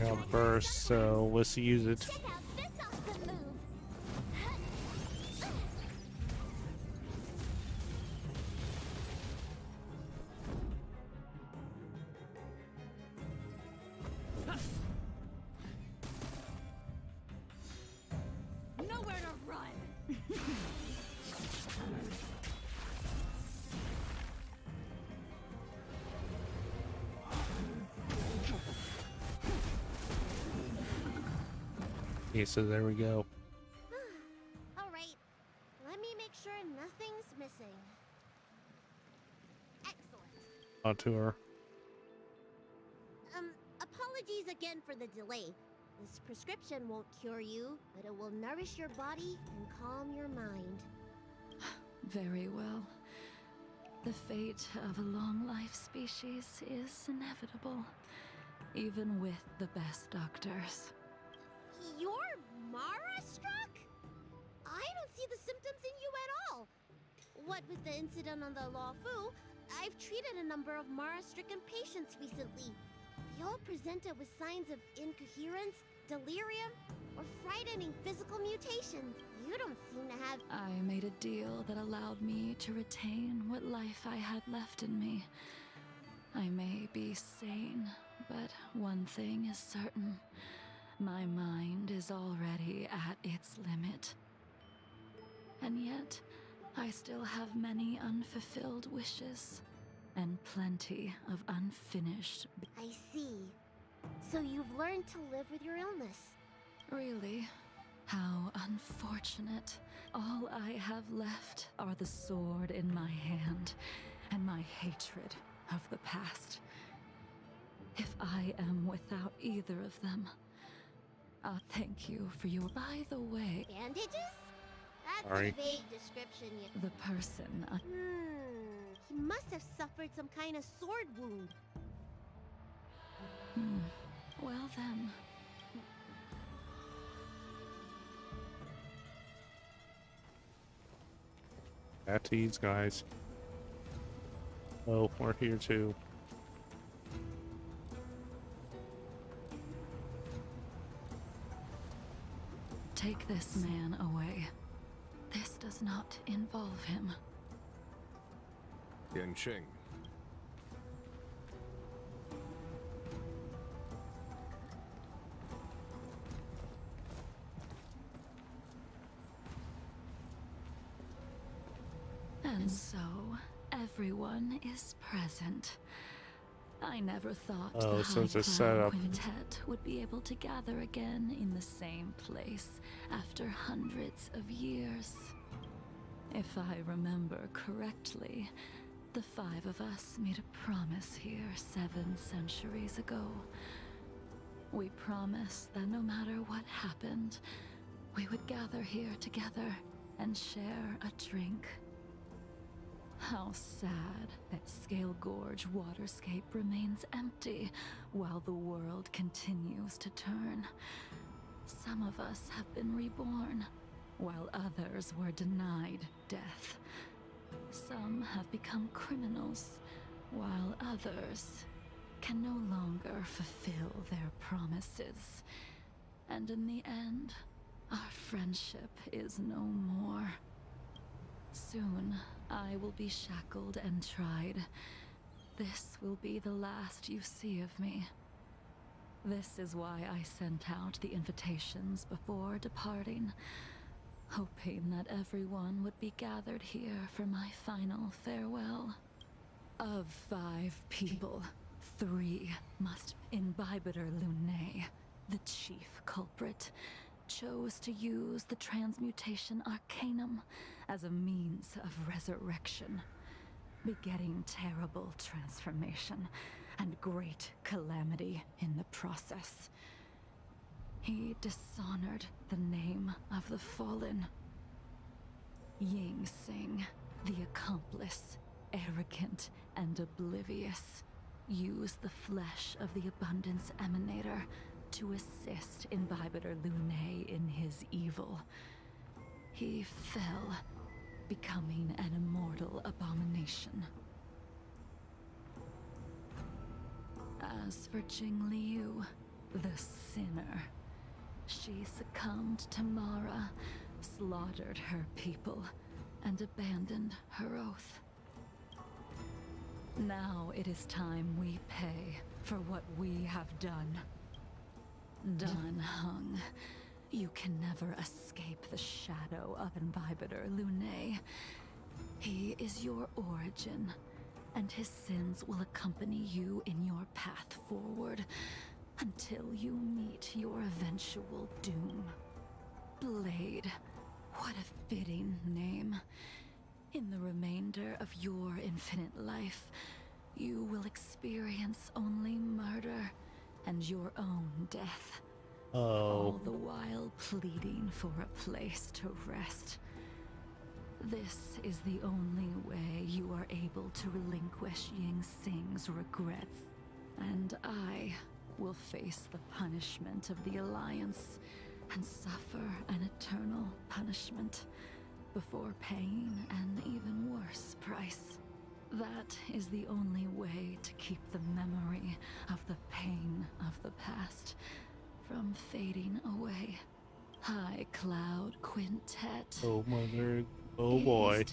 Got burst, so let's use it. Check out this awesome move. Nowhere to run. Okay, so there we go. All right, let me make sure nothing's missing. Excellent. Onto her. Apologies again for the delay. This prescription won't cure you, but it will nourish your body and calm your mind. Very well. The fate of a long-life species is inevitable, even with the best doctors. You're Mara-struck? I don't see the symptoms in you at all. What with the incident on the Law Fu, I've treated a number of Mara-stricken patients recently. They all presented with signs of incoherence, delirium, or frightening physical mutations. You don't seem to have... I made a deal that allowed me to retain what life I had left in me. I may be sane, but one thing is certain. My mind is already at its limit. And yet, I still have many unfulfilled wishes, and plenty of unfinished... I see. So you've learned to live with your illness. Really? How unfortunate. All I have left are the sword in my hand, and my hatred of the past. If I am without either of them, thank you for your... By the way... Bandages? That's Sorry. a vague description. The person... He must have suffered some kind of sword wound. Well then... At these guys. Oh, we're here too. Take this man away. This does not involve him. Yanqing. And so, everyone is present. I never thought Oh, the so it's a High setup. Cloud Quintet would be able to gather again in the same place after hundreds of years. If I remember correctly, the five of us made a promise here 7 centuries ago. We promised that no matter what happened, we would gather here together and share a drink. How sad that Scale Gorge waterscape remains empty while the world continues to turn. Some of us have been reborn, while others were denied death. Some have become criminals, while others can no longer fulfill their promises. And in the end, our friendship is no more. Soon, I will be shackled and tried. This will be the last you see of me. This is why I sent out the invitations before departing, hoping that everyone would be gathered here for my final farewell. Of 5 people, 3 must. Imbibiter Lunae, the chief culprit, chose to use the transmutation arcanum as a means of resurrection, begetting terrible transformation and great calamity in the process. He dishonored the name of the fallen. Ying Sing, the accomplice, arrogant and oblivious, used the flesh of the Abundance Emanator to assist Imbibitor Lunae in his evil. He fell, becoming an immortal abomination. As for Jing Liu, the sinner, she succumbed to Mara, slaughtered her people, and abandoned her oath. Now it is time we pay for what we have done. Dan Heng, you can never escape the shadow of Imbibitor Lunae. He is your origin, and his sins will accompany you in your path forward until you meet your eventual doom. Blade, what a fitting name. In the remainder of your infinite life, you will experience only murder and your own death. All the while pleading for a place to rest. This is the only way you are able to relinquish Ying Sing's regrets. And I will face the punishment of the Alliance and suffer an eternal punishment before paying an even worse price. That is the only way to keep the memory of the pain of the past from fading away. High Cloud Quintet. Oh mother, oh boy.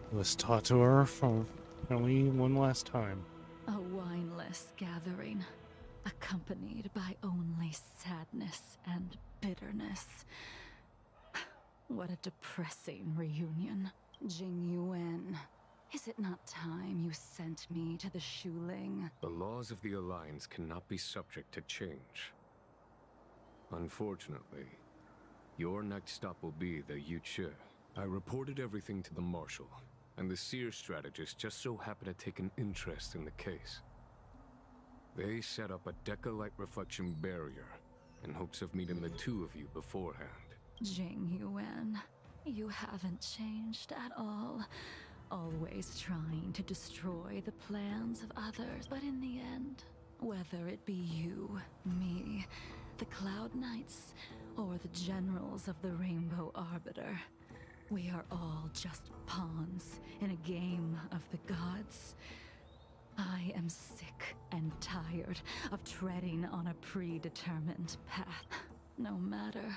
It was taught to her from only one last time. A wineless gathering, accompanied by only sadness and bitterness. What a depressing reunion. Jing Yuan, is it not time you sent me to the Shuling? The laws of the Alliance cannot be subject to change. Unfortunately, your next stop will be the Yuchi. I reported everything to the Marshal, and the Seer strategist just so happened to take an interest in the case. They set up a Deca-light reflection barrier in hopes of meeting the two of you beforehand. Jing Yuan, you haven't changed at all. Always trying to destroy the plans of others, but in the end, whether it be you, me, the Cloud Knights, or the generals of the Rainbow Arbiter, we are all just pawns in a game of the gods. I am sick and tired of treading on a predetermined path. No matter,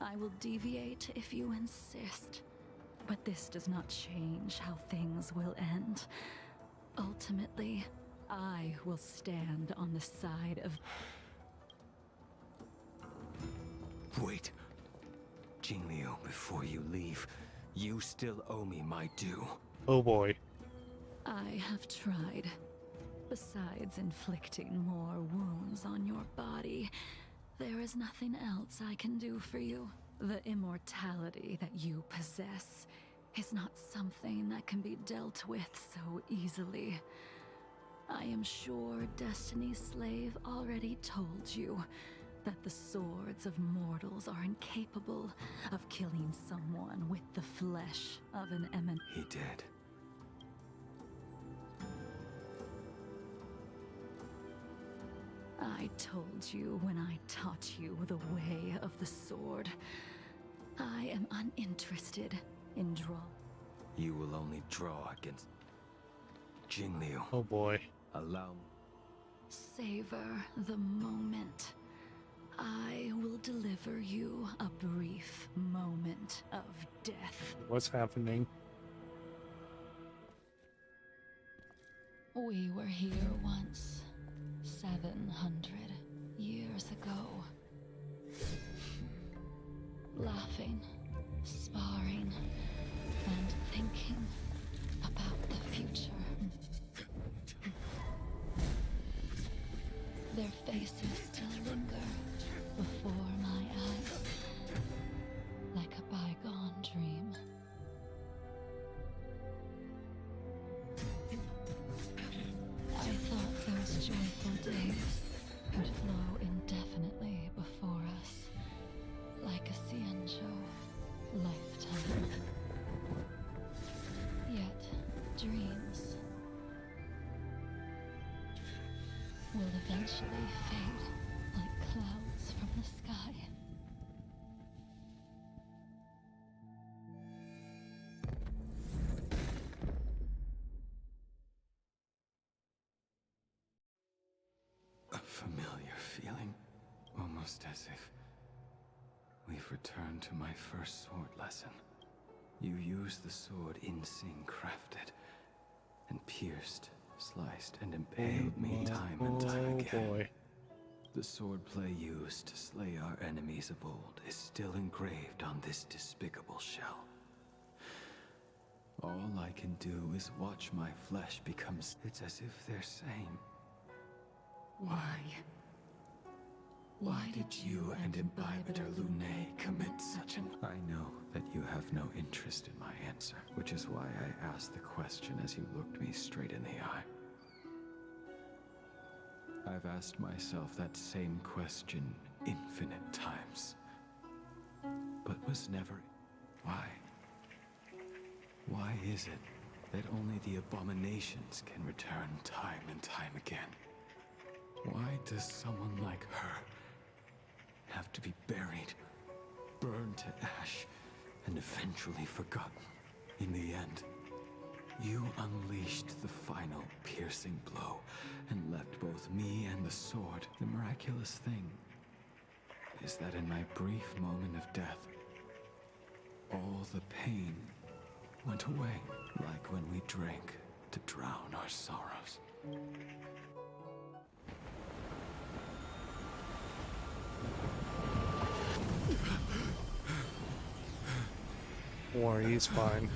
I will deviate if you insist. But this does not change how things will end. Ultimately, I will stand on the side of... Wait. Jing Liu, before you leave, you still owe me my due. Oh boy. I have tried. Besides inflicting more wounds on your body, there is nothing else I can do for you. The immortality that you possess is not something that can be dealt with so easily. I am sure Destiny's Slave already told you that the swords of mortals are incapable of killing someone with the flesh of an eminent. He did. I told you when I taught you the way of the sword. I am uninterested in draw. You will only draw against Jing Liu. Oh boy. Allow me. Savor the moment. I will deliver you a brief moment of death. What's happening? We were here once, 700 years ago. Laughing, sparring, and thinking about the future. Their faces still linger before my eyes, like a bygone dream. I thought those joyful days would flow indefinitely before us. like a Cienjo lifetime. Yet, dreams will eventually fade like clouds from the sky. A familiar feeling, almost as if we've returned to my first sword lesson. You used the sword Insing crafted, and pierced, sliced, and impaled me time and time again. Boy. The swordplay used to slay our enemies of old is still engraved on this despicable shell. All I can do is watch my flesh become... It's as if they're saying, why? Why did you and Imbibitor Lunae commit such an... I know that you have no interest in my answer, which is why I asked the question as you looked me straight in the eye. I've asked myself that same question infinite times, but was never... Why? Why is it that only the abominations can return time and time again? Why does someone like her have to be buried, burned to ash, and eventually forgotten? In the end, you unleashed the final piercing blow and left both me and the sword. The miraculous thing is that in my brief moment of death, all the pain went away, like when we drank to drown our sorrows. Don't worry, he's fine.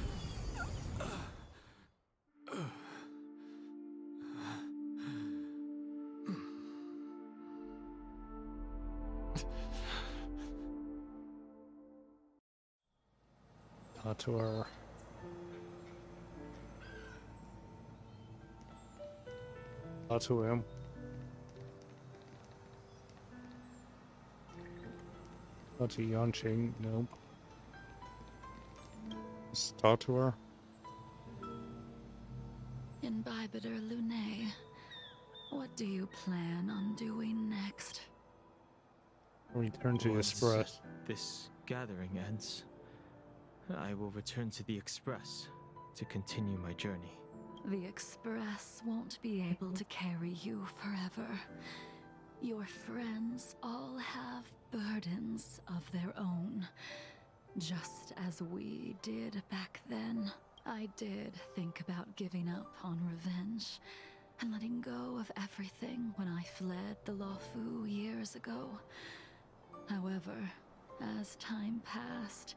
Talk to her. Talk to him. Talk to Yanqing. Nope. Just talk to her. Imbibitor Lunae, what do you plan on doing next? Return to Once Express. this gathering ends, I will return to the Express to continue my journey. The Express won't be able to carry you forever. Your friends all have burdens of their own, just as we did back then. I did think about giving up on revenge and letting go of everything when I fled the Luofu years ago. However, as time passed,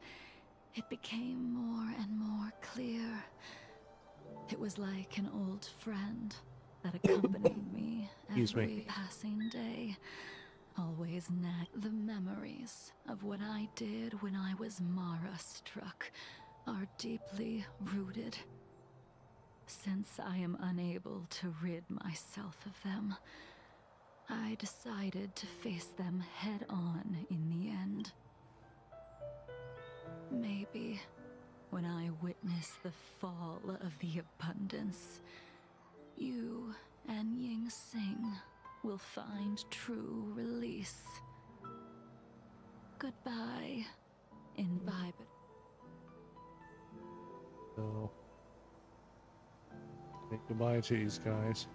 it became more and more clear. It was like an old friend that accompanied me every passing day. Always the memories of what I did when I was Mara-struck are deeply rooted. Since I am unable to rid myself of them, I decided to face them head on in the end. Maybe when I witness the fall of the abundance, you and Ying Sing will find true release. Goodbye, Imbibitor. So, say goodbye to these guys.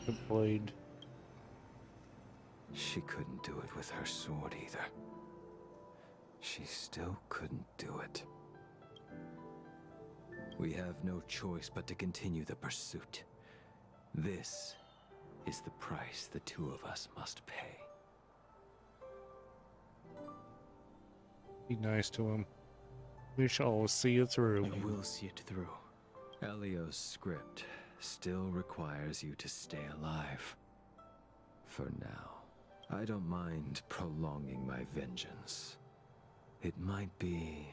Good blade. She couldn't do it with her sword either. She still couldn't do it. We have no choice but to continue the pursuit. This is the price the two of us must pay. Be nice to him. We shall see it through. I will see it through. Elio's script still requires you to stay alive. For now, I don't mind prolonging my vengeance. It might be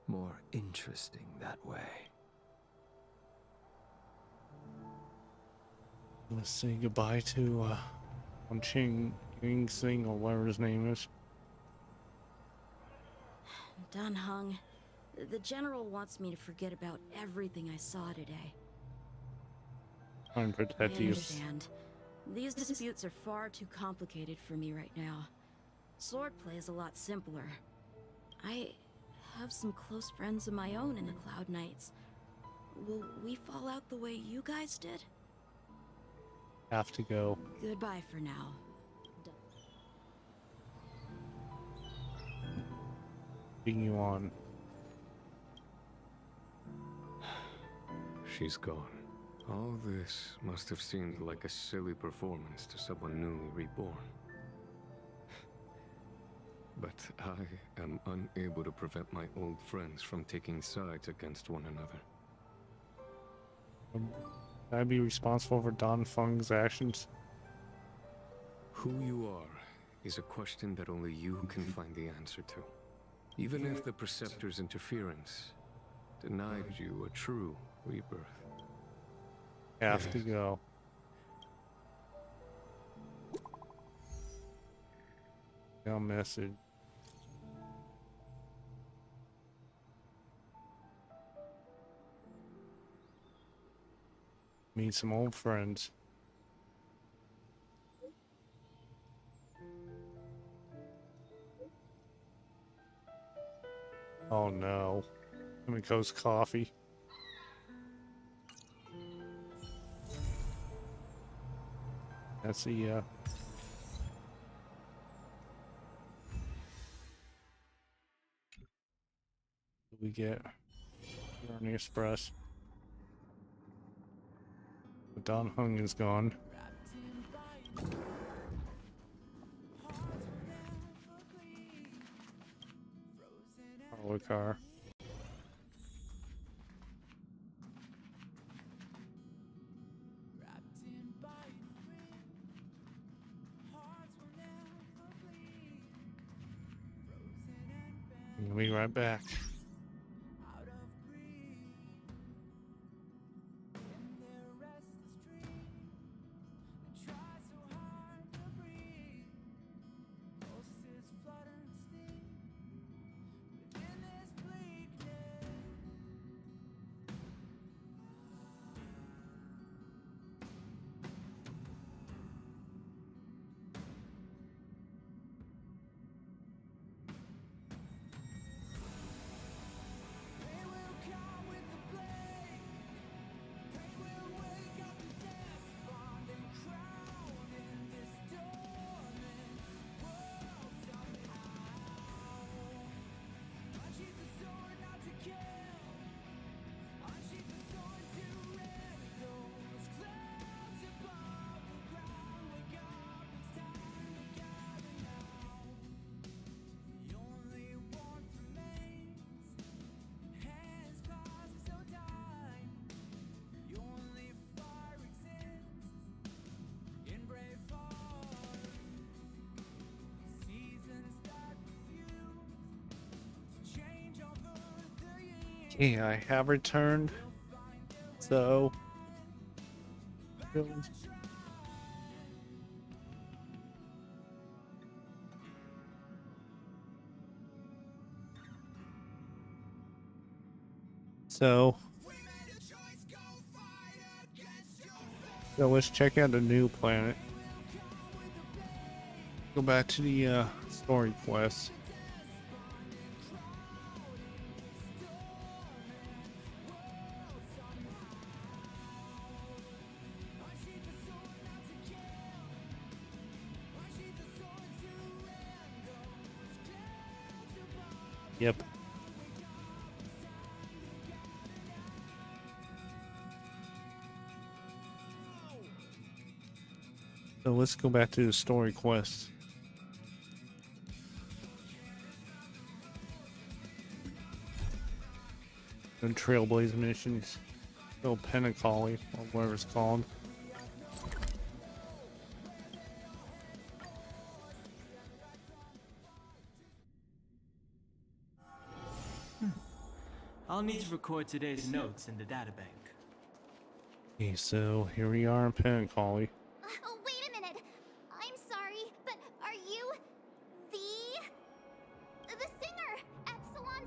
more interesting that way. Let's say goodbye to Ying Sing, or whatever his name is. Don Hung, the General wants me to forget about everything I saw today. I'm I protect you. understand. These disputes are far too complicated for me right now. Swordplay is a lot simpler. I have some close friends of my own in the Cloud Knights. Will we fall out the way you guys did? Have to go. Goodbye for now. Bring you on. She's gone. All this must have seemed like a silly performance to someone newly reborn. But I am unable to prevent my old friends from taking sides against one another. Can I be responsible for Don Fung's actions? Who you are is a question that only you can find the answer to. Even if the Preceptor's interference denied you a true rebirth. Have to go. No message. Meet some old friends. Oh no. Himiko's coffee. That's the what do we get? Journey Express. Don Hung is gone. Parlor car. We'll be right back. Okay, I have returned. So, so let's check out the new planet. Go back to the story quest. Yep. So let's go back to the story quest. And Trailblaze missions. Go Pentacoli, or whatever it's called. I'll need to record today's notes in the databank. Okay, so here we are in Pentacoli. Oh, wait a minute. I'm sorry, but are you the singer, Epsilon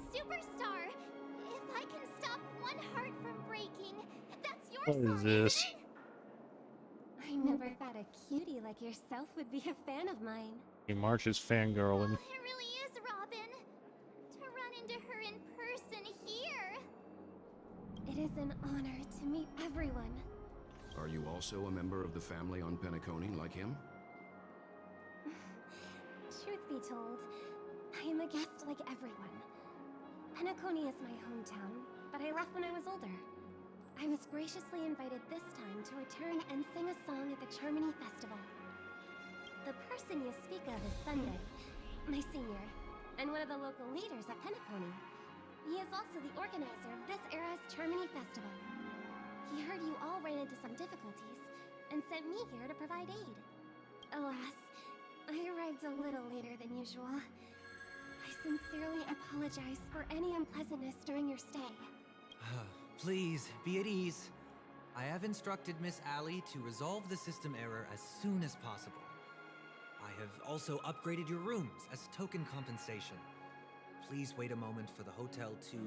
What is this? I never thought a cutie like yourself would be a fan of mine. He marches fangirling. It really is, Robin. To run into her in person here. It is an honor to meet everyone. Are you also a member of the family on Penacony like him? Truth be told, I am a guest like everyone. Penacony is my hometown, but I left when I was older. I was graciously invited this time to return and sing a song at the Charmony Festival. The person you speak of is Sunday, my senior, and one of the local leaders at Penacony. He is also the organizer of this era's Charmony Festival. He heard you all ran into some difficulties, and sent me here to provide aid. Alas, I arrived a little later than usual. I sincerely apologize for any unpleasantness during your stay. Please, be at ease. I have instructed Miss Allie to resolve the system error as soon as possible. I have also upgraded your rooms as token compensation. Please wait a moment for the hotel to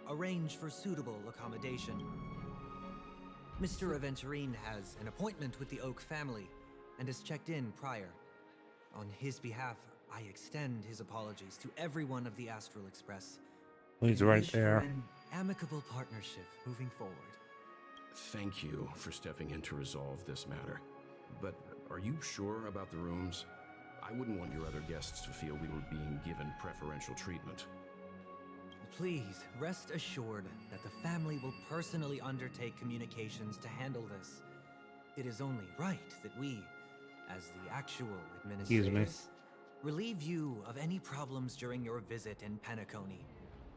arrange for suitable accommodation. Mr. Aventurine has an appointment with the Oak family and has checked in prior. On his behalf, I extend his apologies to everyone of the Astral Express. He's and right wish for there. an amicable partnership moving forward. Thank you for stepping in to resolve this matter. But are you sure about the rooms? I wouldn't want your other guests to feel we were being given preferential treatment. Please, rest assured that the family will personally undertake communications to handle this. It is only right that we, as the actual administrators, relieve you of any problems during your visit in Penacony.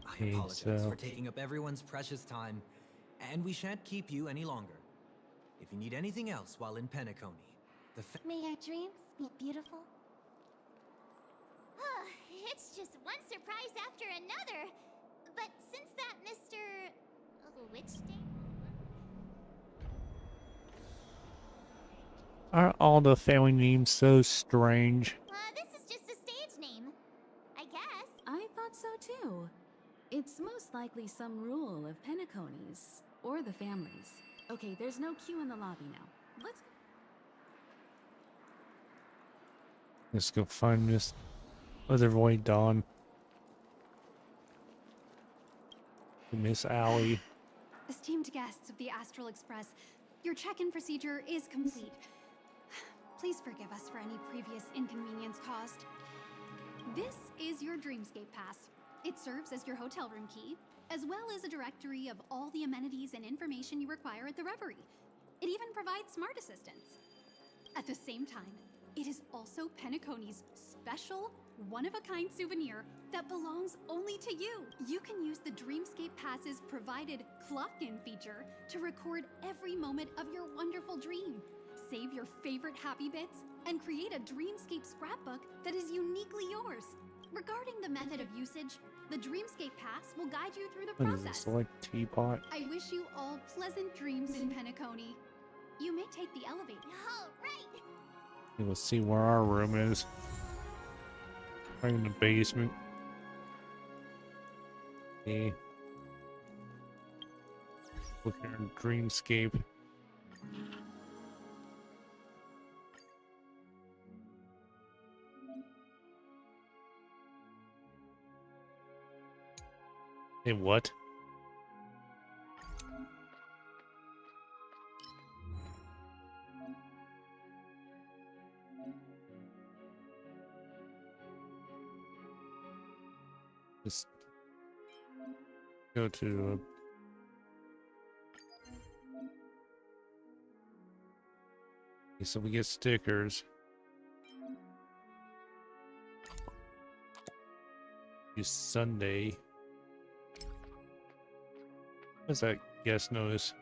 I apologize for taking up everyone's precious time, and we shan't keep you any longer. If you need anything else while in Penacony, May your dreams be beautiful. It's just one surprise after another. But since that Mr. Which day? Are all the family names so strange? This is just a stage name, I guess. I thought so too. It's most likely some rule of Penacony's, or the family's. Okay, there's no queue in the lobby now. Let's go find this other boy, Dawn. Miss Allie. Esteemed guests of the Astral Express, your check-in procedure is complete. Please forgive us for any previous inconvenience caused. This is your Dreamscape Pass. It serves as your hotel room key, as well as a directory of all the amenities and information you require at the Reverie. It even provides smart assistants. At the same time, it is also Penacony's special, one-of-a-kind souvenir that belongs only to you. You can use the Dreamscape Pass's provided clock-in feature to record every moment of your wonderful dream. Save your favorite happy bits and create a Dreamscape scrapbook that is uniquely yours. Regarding the method of usage, the Dreamscape Pass will guide you through the What is process. this, like teapot? I wish you all pleasant dreams in Penacony. You may take the elevator. All right. Let's see where our room is. Right in the basement. Okay. Look here in Dreamscape. Hey, what? Just go to okay, so we get stickers. Use Sunday. What's that guest notice?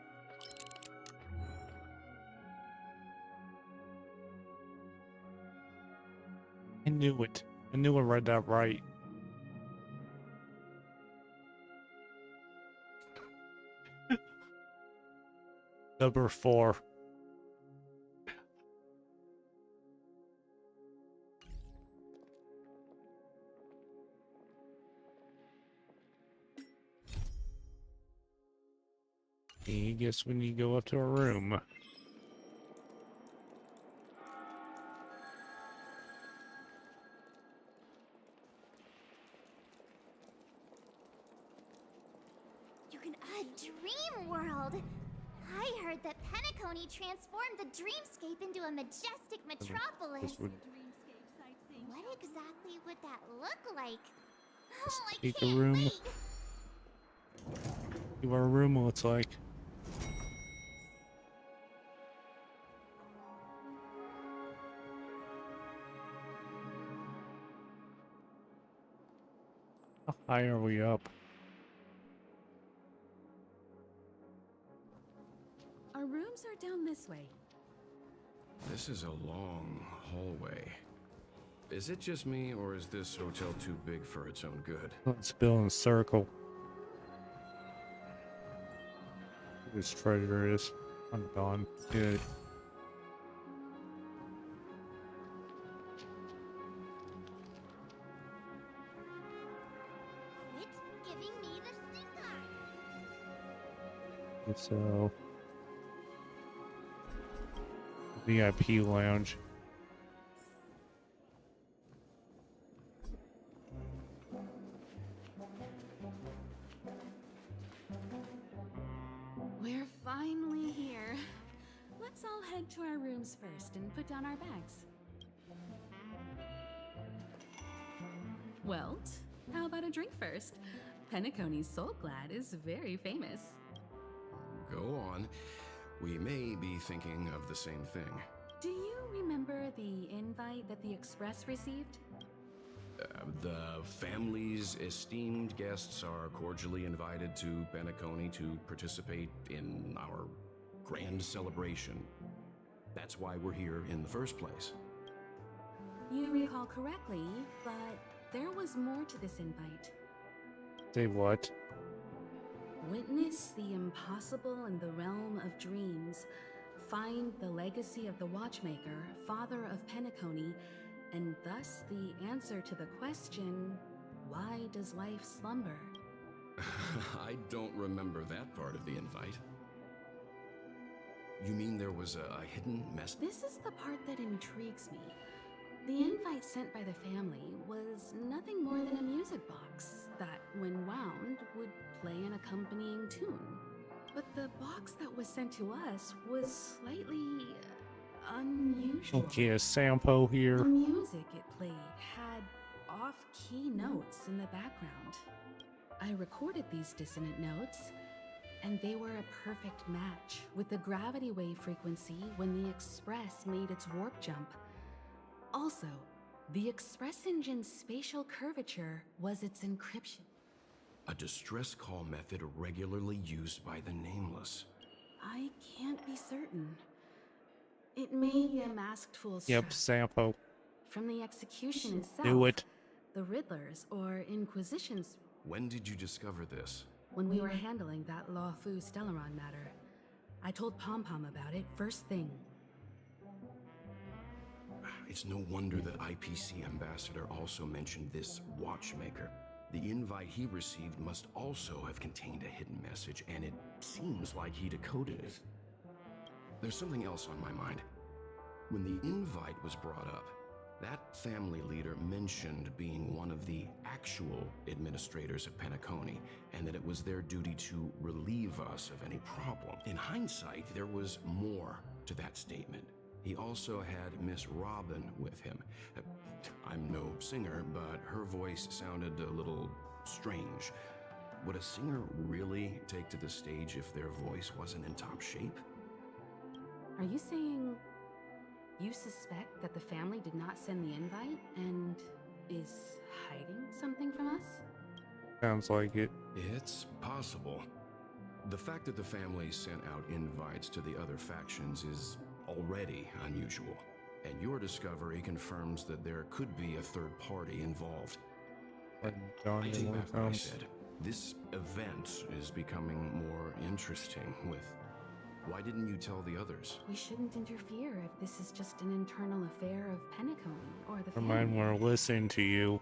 I knew it. I knew I read that right. Number 4. I guess we need to go up to our room. You can a dream world. I heard that Penacony transformed the dreamscape into a majestic metropolis. This would What exactly would that look like? Oh, I take a can't room. wait. See what our room looks like. How high are we up? Our rooms are down this way. This is a long hallway. Is it just me, or is this hotel too big for its own good? Let's build in a circle. This treasure is. I'm gone. Good. Quit giving me the stink eye. So, VIP lounge. We're finally here. Let's all head to our rooms first and put down our bags. Well, how about a drink first? Penacony's Soul Glad is very famous. Go on. We may be thinking of the same thing. Do you remember the invite that the Express received? The family's esteemed guests are cordially invited to Penacony to participate in our grand celebration. That's why we're here in the first place. You recall correctly, but there was more to this invite. Say what? Witness the impossible in the realm of dreams. Find the legacy of the Watchmaker, father of Penacony, and thus the answer to the question, why does life slumber? I don't remember that part of the invite. You mean there was a hidden message? This is the part that intrigues me. The invite sent by the family was nothing more than a music box that, when wound, would play an accompanying tune. But the box that was sent to us was slightly unusual. Okay, a sample here. The music it played had off-key notes in the background. I recorded these dissonant notes, and they were a perfect match with the gravity wave frequency when the Express made its warp jump. Also, the Express engine's spatial curvature was its encryption. A distress call method regularly used by the Nameless. I can't be certain. It may be a masked fool's Yep, trap. sample. From the execution itself, Do it. the Riddlers or Inquisitions. When did you discover this? When we were handling that Lawfu Stellaron matter, I told Pom Pom about it first thing. It's no wonder that IPC Ambassador also mentioned this Watchmaker. The invite he received must also have contained a hidden message, and it seems like he decoded it. There's something else on my mind. When the invite was brought up, that family leader mentioned being one of the actual administrators of Penacony, and that it was their duty to relieve us of any problem. In hindsight, there was more to that statement. He also had Miss Robin with him. I'm no singer, but her voice sounded a little strange. Would a singer really take to the stage if their voice wasn't in top shape? Are you saying you suspect that the family did not send the invite and is hiding something from us? Sounds like it. It's possible. The fact that the family sent out invites to the other factions is already unusual, and your discovery confirms that there could be a third party involved. I take back what I said. This event is becoming more interesting with... Why didn't you tell the others? We shouldn't interfere if this is just an internal affair of Penacony or the Remind family. we're listening to you.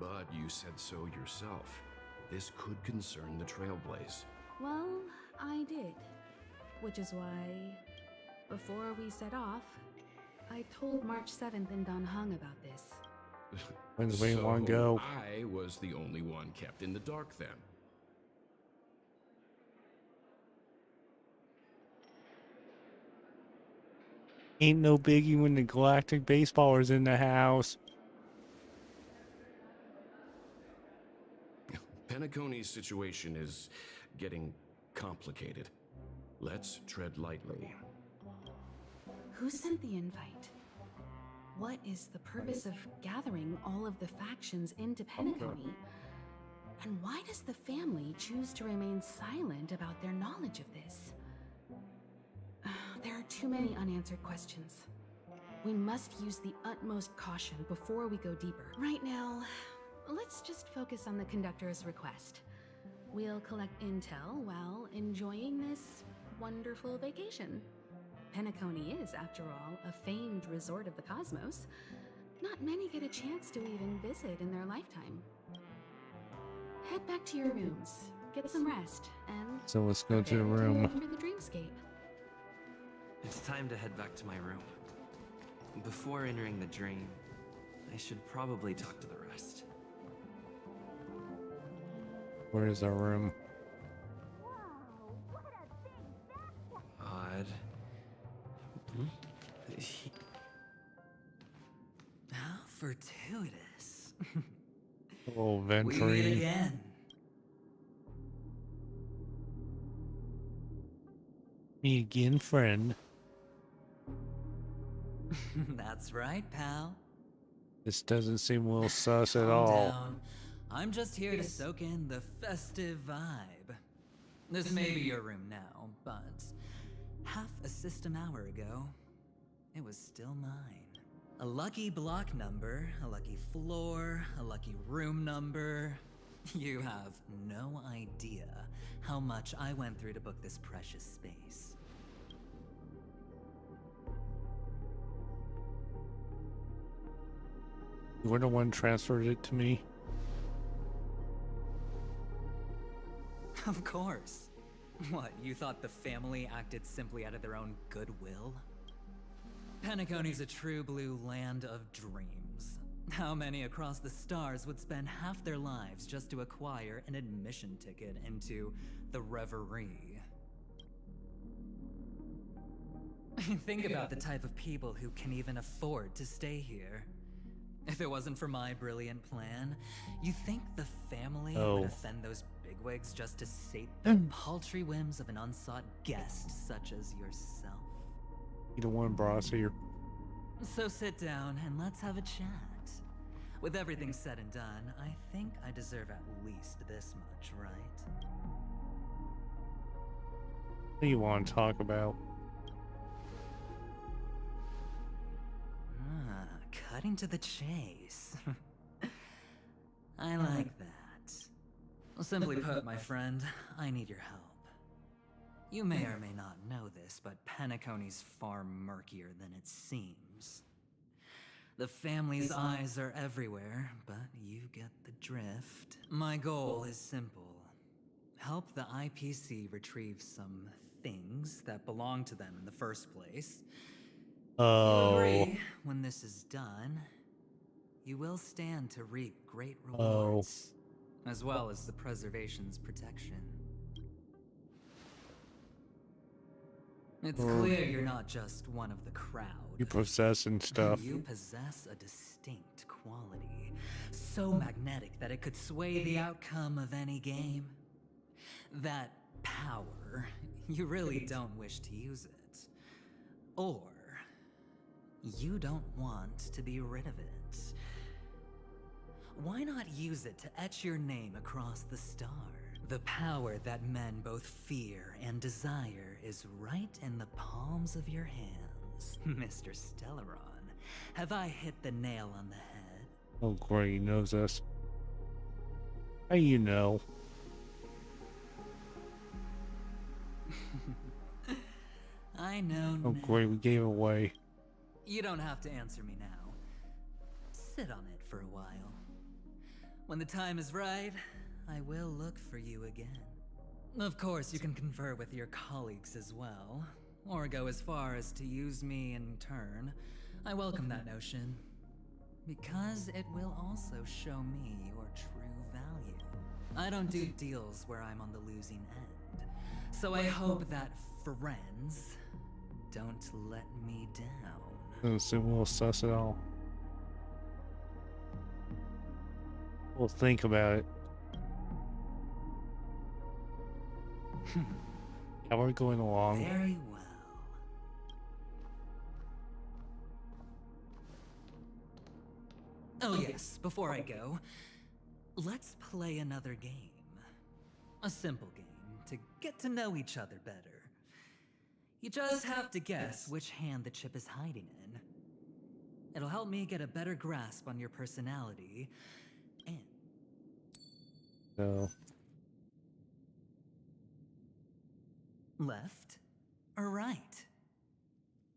But you said so yourself. This could concern the Trailblaze. Well, I did. which is why, before we set off, I told March 7th in Don Hung about this. When's we want to go? I was the only one kept in the dark then. Ain't no biggie when the galactic baseballers in the house. Penacony's situation is getting complicated. Let's tread lightly. Who sent the invite? What is the purpose of gathering all of the factions into Penacony? And why does the family choose to remain silent about their knowledge of this? There are too many unanswered questions. We must use the utmost caution before we go deeper. Right now, let's just focus on the conductor's request. We'll collect intel while enjoying this wonderful vacation. Penacony is, after all, a famed resort of the cosmos. Not many get a chance to even visit in their lifetime. Head back to your rooms, get some rest, and So let's go to the prepare room. enter the dreamscape. It's time to head back to my room. Before entering the dream, I should probably talk to the rest. Where is our room? Odd. How fortuitous. Oh, We meet venturing. again. Me again, friend. That's right, pal. This doesn't seem a little sus at Calm all. down. I'm just here to soak in the festive vibe. This may be your room now, but half a system hour ago, it was still mine. A lucky block number, a lucky floor, a lucky room number. You have no idea how much I went through to book this precious space. You were the one transferred it to me. Of course. What, you thought the family acted simply out of their own goodwill? Penacony's a true blue land of dreams. How many across the stars would spend half their lives just to acquire an admission ticket into the Reverie? Think about the type of people who can even afford to stay here. If it wasn't for my brilliant plan, you think the family would offend those bigwigs just to sate the paltry whims of an unsought guest such as yourself? You the one boss here. So sit down and let's have a chat. With everything said and done, I think I deserve at least this much, right? What do you want to talk about? Cutting to the chase. I like that. Simply put, my friend, I need your help. You may or may not know this, but Penacony's far murkier than it seems. The family's eyes are everywhere, but you get the drift. My goal is simple. Help the IPC retrieve some things that belong to them in the first place. Oh. If you agree, when this is done, you will stand to reap great rewards, as well as the preservation's protection. It's clear you're not just one of the crowd. You possessing stuff. You possess a distinct quality, so magnetic that it could sway the outcome of any game. That power, you really don't wish to use it. Or you don't want to be rid of it. Why not use it to etch your name across the star? The power that men both fear and desire is right in the palms of your hands, Mr. Stellaron. Have I hit the nail on the head? Oh, great, he knows us. How you know? I know Oh, now. great, we gave it away. You don't have to answer me now. Sit on it for a while. When the time is right, I will look for you again. Of course, you can confer with your colleagues as well, or go as far as to use me in turn. I welcome that notion, because it will also show me your true value. I don't do deals where I'm on the losing end, so I hope that friends don't let me down. So we'll suss it all. We'll think about it. How are we going along? Very well. Oh yes, before I go, let's play another game. A simple game to get to know each other better. You just have to guess which hand the chip is hiding in. It'll help me get a better grasp on your personality and... So... Left or right?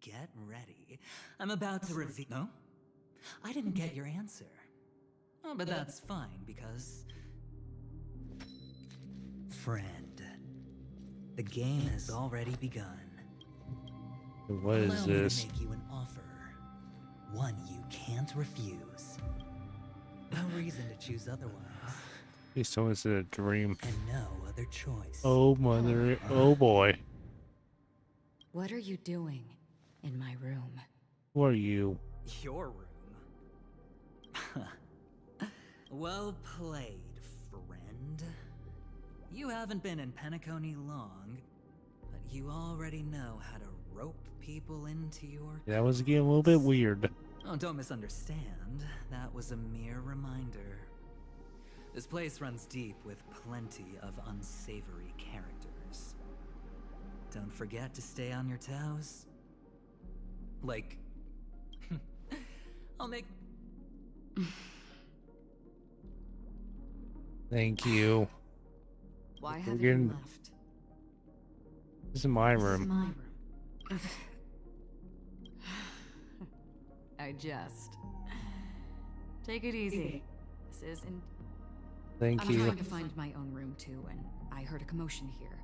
Get ready. I'm about to reveal... No? I didn't get your answer. Oh, but that's fine, because... Friend, the game has already begun. What is Allow me this? to make you an offer. One you can't refuse. No reason to choose otherwise. Okay, so is it a dream? And no other choice. Oh mother, oh boy. What are you doing in my room? Who are you? Your room. Well played, friend. You haven't been in Penacony long, but you already know how to rope people into your... That was getting a little bit weird. Oh, don't misunderstand. That was a mere reminder. This place runs deep with plenty of unsavory characters. Don't forget to stay on your toes. Like... I'll make... Thank you. Why We're haven't getting... you left? This is my This room. is my room. I jest. Take it easy. This isn't... Thank I'm you. trying to find my own room too, and I heard a commotion here.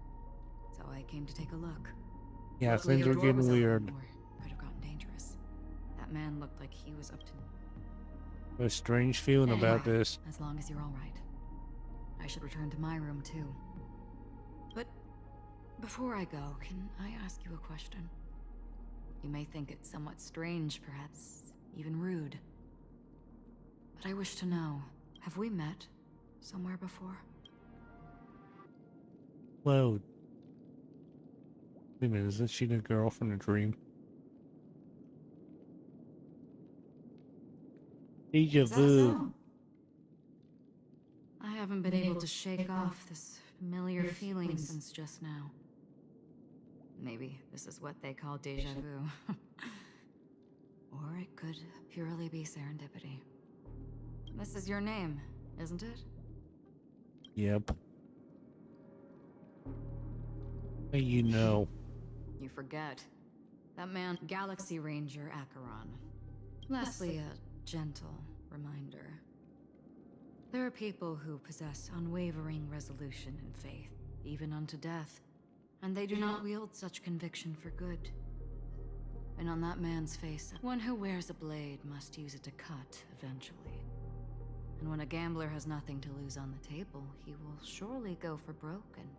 So I came to take a look. Yeah, Luckily, things your are door getting was open, weird. or could have gotten dangerous. That man looked like he was up to... A strange feeling about Anyway, this. As long as you're all right. I should return to my room too. But before I go, can I ask you a question? You may think it somewhat strange, perhaps even rude. But I wish to know, have we met somewhere before? Whoa. Wait a minute, isn't she the girl from the dream? Deja Is that vu. so? I haven't been able to shake off this familiar feeling since just now. Maybe this is what they call deja vu. Or it could purely be serendipity. This is your name, isn't it? Yep. Hey, you know. You forget. That man, Galaxy Ranger Acheron. Lastly, a gentle reminder. There are people who possess unwavering resolution and faith, even unto death, and they do not wield such conviction for good. And on that man's face, one who wears a blade must use it to cut eventually. And when a gambler has nothing to lose on the table, he will surely go for broke and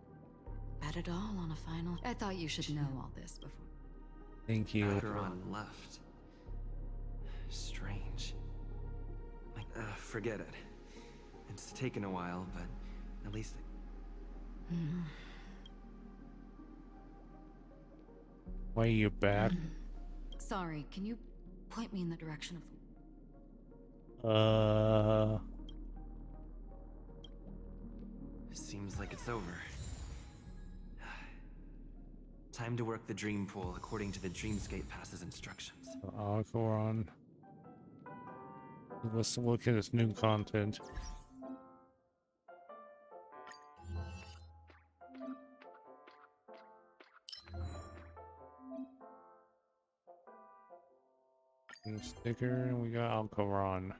bet it all on a final... I thought you should know all this before. Thank you. Acheron left. Strange. Like, forget it. It's taken a while, but at least... Why are you back? Sorry, can you point me in the direction of... Seems like it's over. Time to work the dream pool according to the Dreamscape Pass's instructions. Acheron. Let's look at his new content. New sticker, and we got Acheron.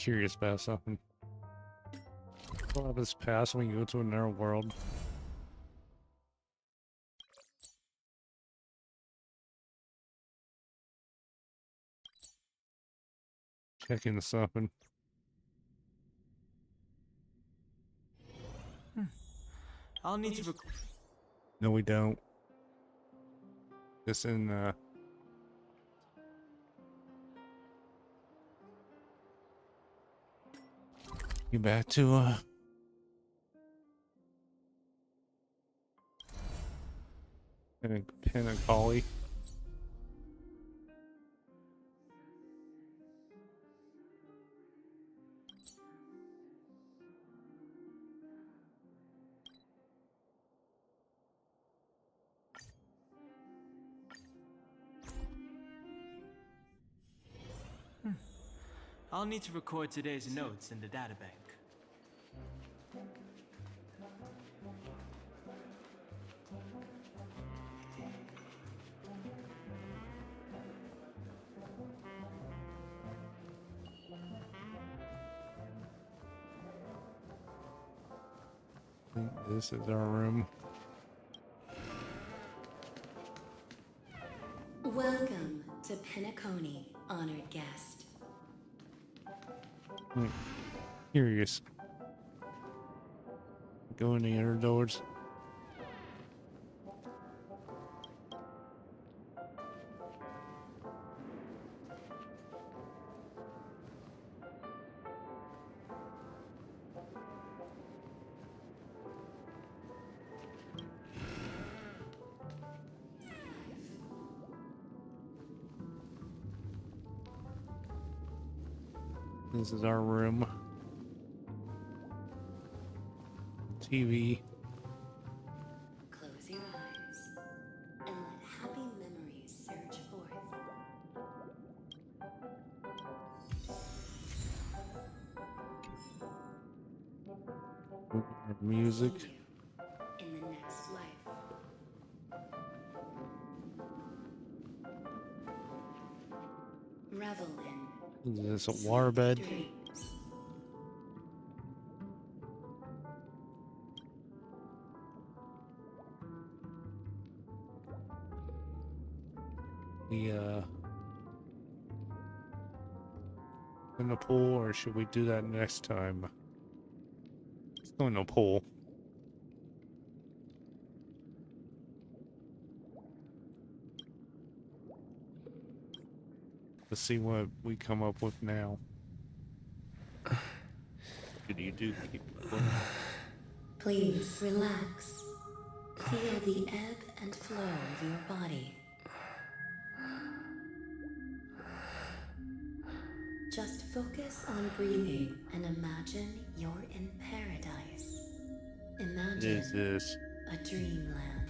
curious about something. What happens past when you go to another world? Checking something. I'll need to No, we don't. This in you back to Pinnacolly. I'll need to record today's notes in the databank. I think this is our room. Welcome to Pinnacolly, honored guest. Curious. Go in the inner doors. This is our room. TV. Close your eyes and let happy memories surge forth. Music. In the next life. Revel in. Is this a waterbed? dreams. We in the pool, or should we do that next time? Let's go in the pool. Let's see what we come up with now. Did you do? Please relax. Feel the ebb and flow of your body. Just focus on breathing and imagine you're in paradise. Imagine What is this? a dreamland.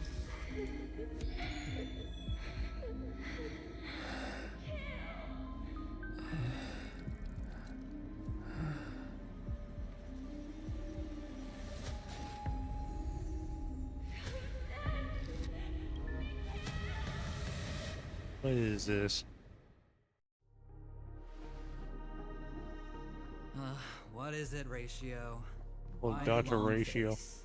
What is this? What is it, Ratio? Well, Why Dr. long Ratio. face?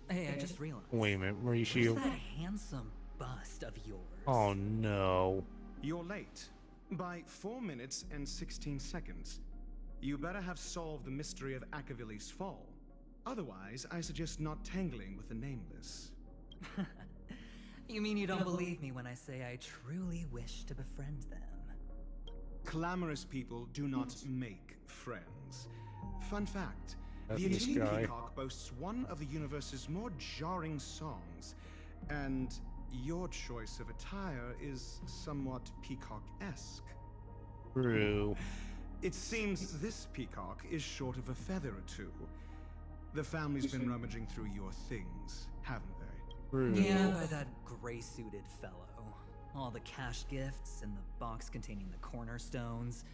Hey, I just realized. Wait a minute, Ratio. Where's that handsome bust of yours? Oh no. You're late. By 4 minutes and 16 seconds. You better have solved the mystery of Akavili's fall. Otherwise, I suggest not tangling with the nameless. You mean you don't believe me when I say I truly wish to befriend them? Clamorous people do not make friends. Fun fact, That's the this Atene guy. Peacock boasts one of the universe's more jarring songs, and your choice of attire is somewhat peacock-esque. True. It seems this peacock is short of a feather or two. The family's been rummaging through your things, haven't they? True. Yeah, by that gray-suited fellow. All the cash gifts and the box containing the cornerstones.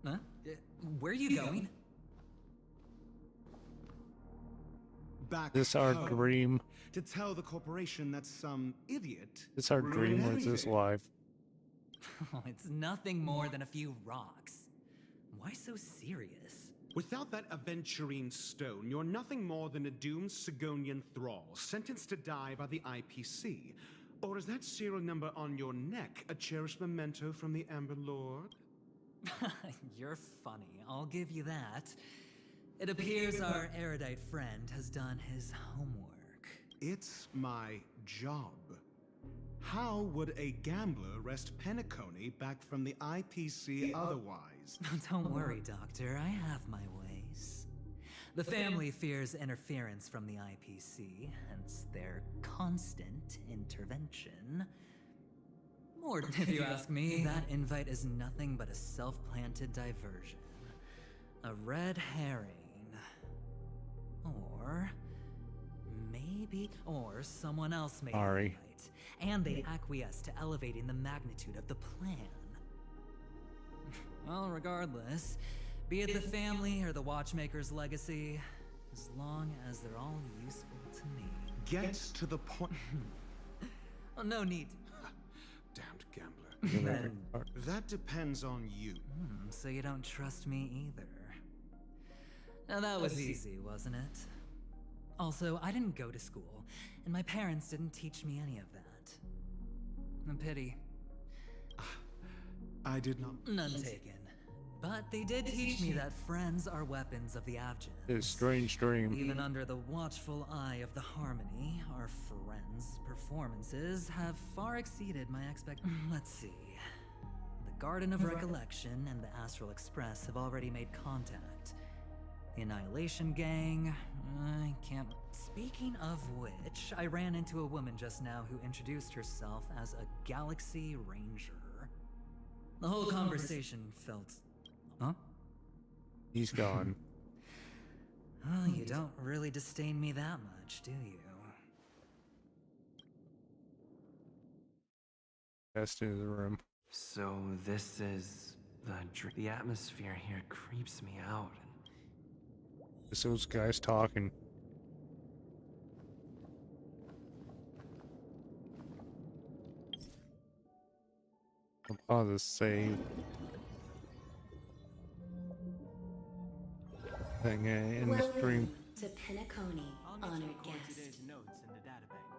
Huh? Where are you going? Back This our home, dream. to tell the corporation that some idiot. This our dream, or is this live? Oh, it's nothing more than a few rocks. Why so serious? Without that aventurine stone, you're nothing more than a doomed Sigonian thrall, sentenced to die by the IPC. Or is that serial number on your neck a cherished memento from the Amber Lord? You're funny, I'll give you that. It appears our erudite friend has done his homework. It's my job. How would a gambler wrest Penacony back from the IPC otherwise? Don't worry, Doctor, I have my ways. The family fears interference from the IPC, hence their constant intervention. Or, if you ask me, that invite is nothing but a self-planted diversion. A red herring. Or someone else made an invite, and they acquiesced to elevating the magnitude of the plan. Well, regardless, be it the family or the Watchmaker's legacy, as long as they're all useful to me. Get to the point. Oh, no need. Damned gambler. That depends on you. So you don't trust me either. Now that was easy, wasn't it? Also, I didn't go to school, and my parents didn't teach me any of that. A pity. I did not. None taken. But they did teach me that friends are weapons of the Abject. It's a strange dream. Even under the watchful eye of the Harmony, our friends' performances have far exceeded my expectations. Let's see. The Garden of Recollection and the Astral Express have already made contact. The Annihilation Gang, I can't... Speaking of which, I ran into a woman just now who introduced herself as a Galaxy Ranger. The whole conversation felt... Huh? He's gone. Oh, you don't really disdain me that much, do you? Best into the room. So this is the atmosphere here creeps me out. It's those guys talking. I'll pause the save. Thing in the stream. To Penacony, honored guest. Today's notes in the databank.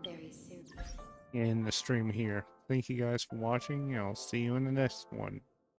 Very soon. In the stream here. Thank you guys for watching. I'll see you in the next one.